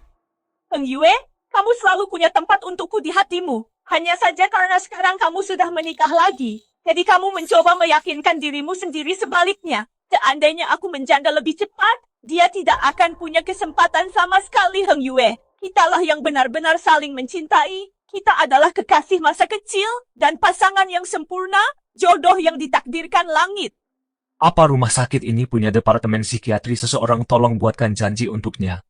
Heng Yue, kamu selalu punya tempat untukku di hatimu. Hanya saja karena sekarang kamu sudah menikah lagi. Jadi kamu mencoba meyakinkan dirimu sendiri sebaliknya. Seandainya aku menjanda lebih cepat, dia tidak akan punya kesempatan sama sekali, Heng Yue. Kitalah yang benar-benar saling mencintai. Kita adalah kekasih masa kecil dan pasangan yang sempurna, jodoh yang ditakdirkan langit. Apa rumah sakit ini punya departemen psikiatri? Seseorang tolong buatkan janji untuknya.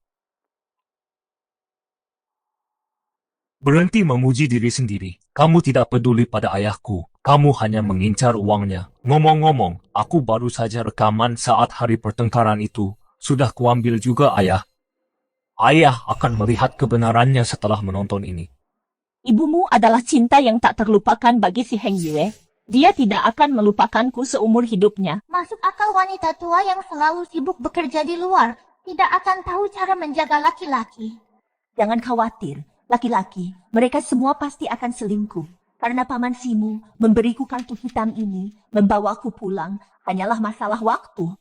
Berhenti memuji diri sendiri. Kamu tidak peduli pada ayahku. Kamu hanya mengincar uangnya. Ngomong-ngomong, aku baru saja rekaman saat hari pertengkaran itu. Sudah kuambil juga, ayah. Ayah akan melihat kebenarannya setelah menonton ini. Ibumu adalah cinta yang tak terlupakan bagi si Heng Yue. Dia tidak akan melupakanku seumur hidupnya. Masuk akal wanita tua yang selalu sibuk bekerja di luar tidak akan tahu cara menjaga laki-laki. Jangan khawatir, laki-laki, mereka semua pasti akan selingkuh. Karena paman Simu memberiku kartu hitam ini, membawaku pulang, hanyalah masalah waktu.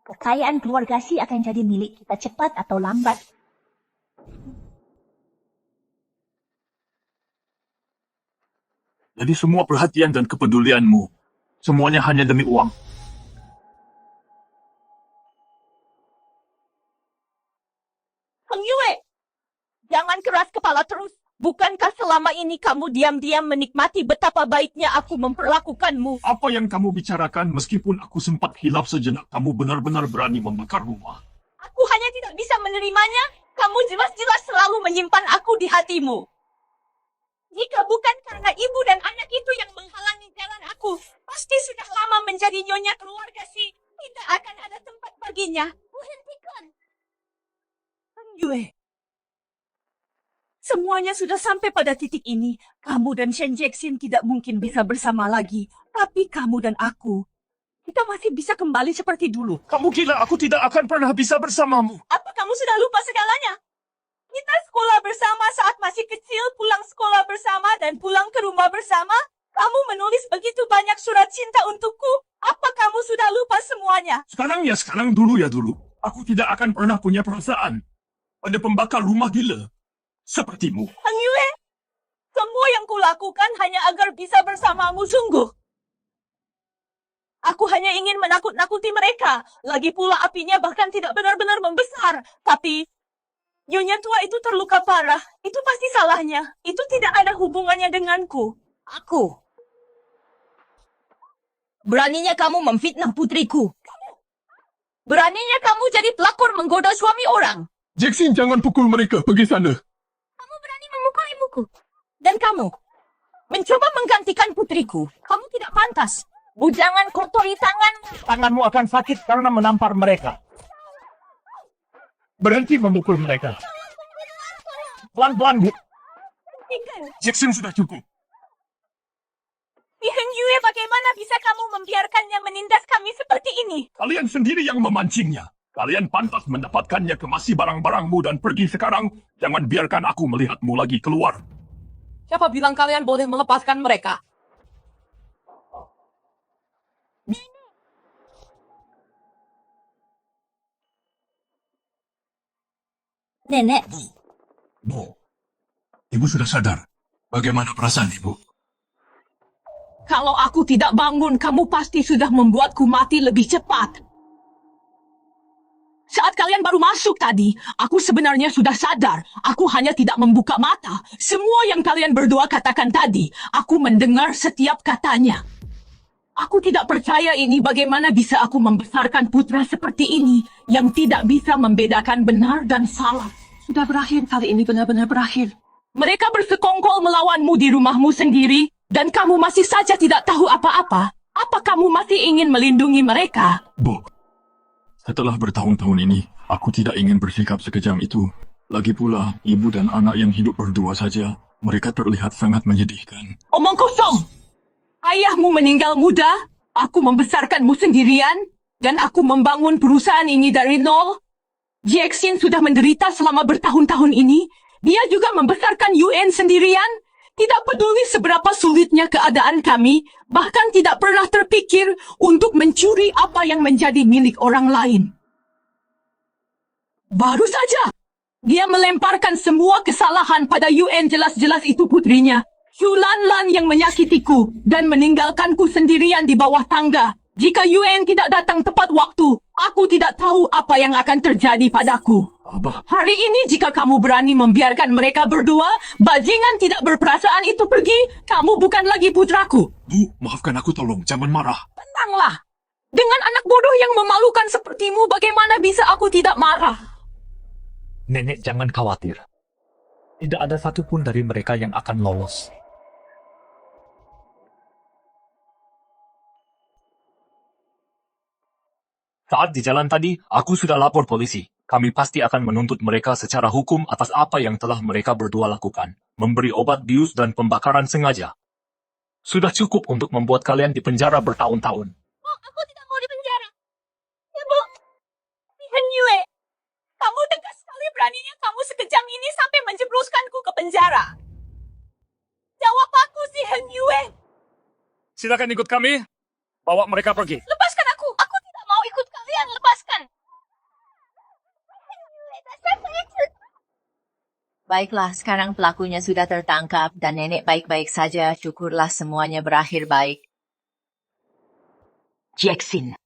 Kekayaan keluarga Si akan jadi milik kita cepat atau lambat. Jadi semua perhatian dan kepedulianmu, semuanya hanya demi uang. Heng Yue, jangan keras kepala terus. Bukankah selama ini kamu diam-diam menikmati betapa baiknya aku memperlakukanmu? Apa yang kamu bicarakan meskipun aku sempat hilaf sejenak, kamu benar-benar berani membakar rumah. Aku hanya tidak bisa menerimanya. Kamu jelas-jelas selalu menyimpan aku di hatimu. Jika bukan karena ibu dan anak itu yang menghalangi jalan aku, pasti sudah lama menjadi nyonya keluarga Si. Tidak akan ada tempat baginya. Hentikan. Heng Yue. Semuanya sudah sampai pada titik ini. Kamu dan Shen Jackson tidak mungkin bisa bersama lagi. Tapi kamu dan aku, kita masih bisa kembali seperti dulu. Kamu gila, aku tidak akan pernah bisa bersamamu. Apa kamu sudah lupa segalanya? Kita sekolah bersama saat masih kecil, pulang sekolah bersama, dan pulang ke rumah bersama. Kamu menulis begitu banyak surat cinta untukku. Apa kamu sudah lupa semuanya? Sekarang ya sekarang, dulu ya dulu. Aku tidak akan pernah punya perasaan pada pembakar rumah gila sepertimu. Heng Yue, semua yang kulakukan lakukan hanya agar bisa bersamamu sungguh. Aku hanya ingin menakut-nakuti mereka. Lagi pula apinya bahkan tidak benar-benar membesar. Tapi Nyonya tua itu terluka parah. Itu pasti salahnya. Itu tidak ada hubungannya denganku. Aku. Beraninya kamu memfitnah putriku. Beraninya kamu jadi pelakor menggoda suami orang. Jackson, jangan pukul mereka. Pergi sana. Kamu berani memukul ibuku. Dan kamu mencoba menggantikan putriku. Kamu tidak pantas. Bujangan kotori tanganmu. Tanganmu akan sakit karena menampar mereka. Berhenti memukul mereka. Pelan-pelan, Bu. Jackson, sudah cukup. Heng Yue, bagaimana bisa kamu membiarkannya menindas kami seperti ini? Kalian sendiri yang memancingnya. Kalian pantas mendapatkannya kemasi barang-barangmu dan pergi sekarang. Jangan biarkan aku melihatmu lagi keluar. Siapa bilang kalian boleh melepaskan mereka? Nenek, Bu, Ibu sudah sadar. Bagaimana perasaan Ibu? Kalau aku tidak bangun, kamu pasti sudah membuatku mati lebih cepat. Saat kalian baru masuk tadi, aku sebenarnya sudah sadar. Aku hanya tidak membuka mata. Semua yang kalian berdua katakan tadi, aku mendengar setiap katanya. Aku tidak percaya ini bagaimana bisa aku membesarkan putra seperti ini yang tidak bisa membedakan benar dan salah. Sudah berakhir, kali ini benar-benar berakhir. Mereka bersekongkol melawanmu di rumahmu sendiri dan kamu masih saja tidak tahu apa-apa. Apa kamu masih ingin melindungi mereka? Bu, setelah bertahun-tahun ini, aku tidak ingin bersikap sekejam itu. Lagi pula, ibu dan anak yang hidup berdua saja, mereka terlihat sangat menyedihkan. Omong kosong! Ayahmu meninggal muda, aku membesarkanmu sendirian, dan aku membangun perusahaan ini dari nol. Jackson sudah menderita selama bertahun-tahun ini. Dia juga membesarkan UN sendirian. Tidak peduli seberapa sulitnya keadaan kami, bahkan tidak pernah terpikir untuk mencuri apa yang menjadi milik orang lain. Baru saja, dia melemparkan semua kesalahan pada UN, jelas-jelas itu putrinya. Yulanlan yang menyakitiku dan meninggalkanku sendirian di bawah tangga. Jika UN tidak datang tepat waktu, aku tidak tahu apa yang akan terjadi padaku. Abah, Hari ini jika kamu berani membiarkan mereka berdua, bajingan tidak berperasaan itu pergi, kamu bukan lagi putraku. Bu, maafkan aku tolong, jangan marah. Tenanglah. Dengan anak bodoh yang memalukan sepertimu, bagaimana bisa aku tidak marah? Nenek jangan khawatir. Tidak ada satupun dari mereka yang akan lolos. Saat di jalan tadi, aku sudah lapor polisi. Kami pasti akan menuntut mereka secara hukum atas apa yang telah mereka berdua lakukan. Memberi obat bius dan pembakaran sengaja. Sudah cukup untuk membuat kalian dipenjara bertahun-tahun. Oh, aku tidak mau dipenjara. Ibu, Heng Yue, kamu tegas sekali beraninya kamu sekejam ini sampai menjebloskanku ke penjara. Jawab aku si Heng Yue. Silakan ikut kami. Bawa mereka pergi. Lepaskan aku. Aku tidak mau ikut kalian. Lepaskan. Baiklah, sekarang pelakunya sudah tertangkap dan nenek baik-baik saja. Syukurlah semuanya berakhir baik. Jackson,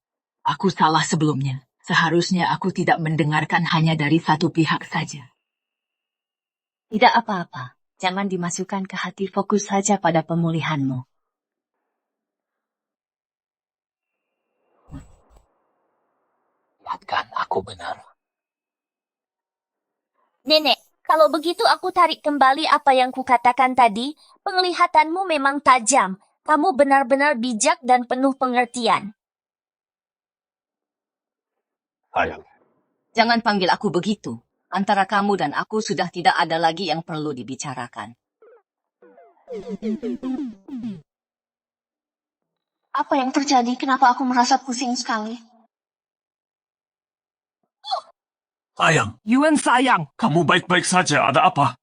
aku salah sebelumnya. Seharusnya aku tidak mendengarkan hanya dari satu pihak saja. Tidak apa-apa. Jangan dimasukkan ke hati, fokus saja pada pemulihanmu. Lihatkan, aku benar. Nenek, kalau begitu aku tarik kembali apa yang kukatakan tadi. Penglihatanmu memang tajam. Kamu benar-benar bijak dan penuh pengertian. Sayang, Jangan panggil aku begitu. Antara kamu dan aku sudah tidak ada lagi yang perlu dibicarakan. Apa yang terjadi? Kenapa aku merasa pusing sekali? sayang, Yuen sayang, kamu baik-baik saja, ada apa?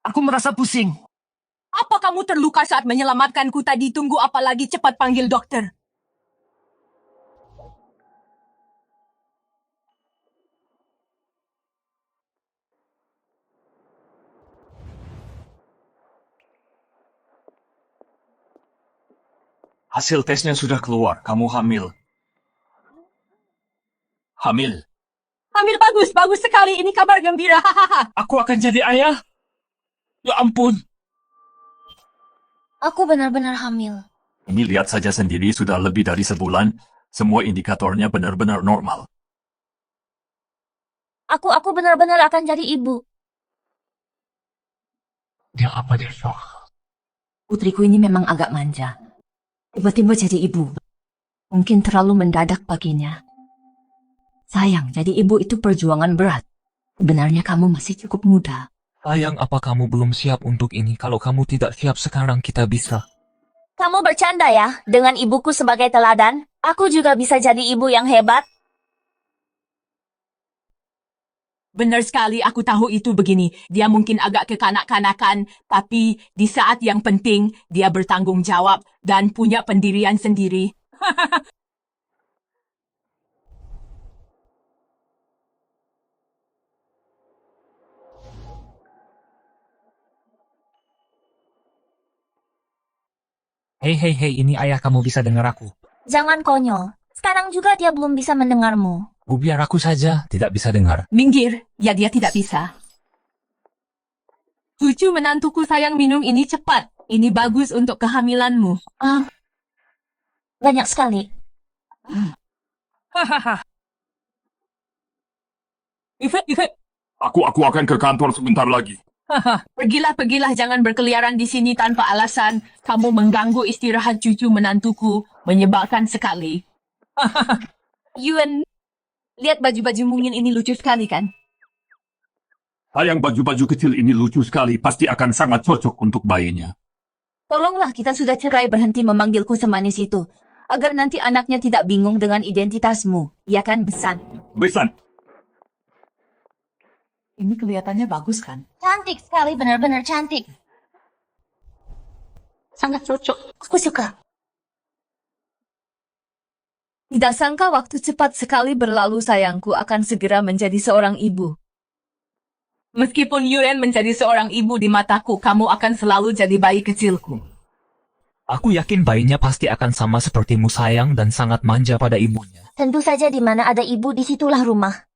aku merasa pusing. Apa kamu terluka saat menyelamatkanku tadi? Tunggu apa lagi, cepat panggil dokter. Hasil tesnya sudah keluar. Kamu hamil. Hamil. Hamil bagus, bagus sekali. Ini kabar gembira. Hahaha. Aku akan jadi ayah. Ya ampun. Aku benar-benar hamil. Ini lihat saja sendiri sudah lebih dari sebulan. Semua indikatornya benar-benar normal. Aku benar-benar akan jadi ibu. Dia apa dia shock? Putriku ini memang agak manja. Tiba-tiba jadi ibu. Mungkin terlalu mendadak baginya. Sayang, jadi ibu itu perjuangan berat. Sebenarnya kamu masih cukup muda. Sayang, apa kamu belum siap untuk ini? Kalau kamu tidak siap sekarang, kita bisa. Kamu bercanda ya? Dengan ibuku sebagai teladan, aku juga bisa jadi ibu yang hebat. Benar sekali, aku tahu itu begini. Dia mungkin agak kekanak-kanakan, tapi di saat yang penting, dia bertanggung jawab dan punya pendirian sendiri. Hei, ini ayah, kamu bisa dengar aku. Jangan konyol. Sekarang juga dia belum bisa mendengarmu. Biar aku saja tidak bisa dengar. Minggir, ya dia tidak bisa. Cucu menantuku sayang, minum ini cepat. Ini bagus untuk kehamilanmu. Banyak sekali. Hahaha. Ife. Aku akan ke kantor sebentar lagi. Pergilah, jangan berkeliaran di sini tanpa alasan. Kamu mengganggu istirahat cucu menantuku, menyebalkan sekali. Yuen, lihat baju-baju mungil ini lucu sekali kan? Sayang, baju-baju kecil ini lucu sekali. Pasti akan sangat cocok untuk bayinya. Tolonglah, kita sudah cerai, berhenti memanggilku semanis itu. Agar nanti anaknya tidak bingung dengan identitasmu. Ya kan, Besan? Besan. Ini kelihatannya bagus kan? Cantik sekali, benar-benar cantik. Sangat cocok. Aku suka. Tidak sangka waktu cepat sekali berlalu, sayangku akan segera menjadi seorang ibu. Meskipun Yuen menjadi seorang ibu di mataku, kamu akan selalu jadi bayi kecilku. Aku yakin bayinya pasti akan sama sepertimu, sayang, dan sangat manja pada ibunya. Tentu saja di mana ada ibu, disitulah rumah.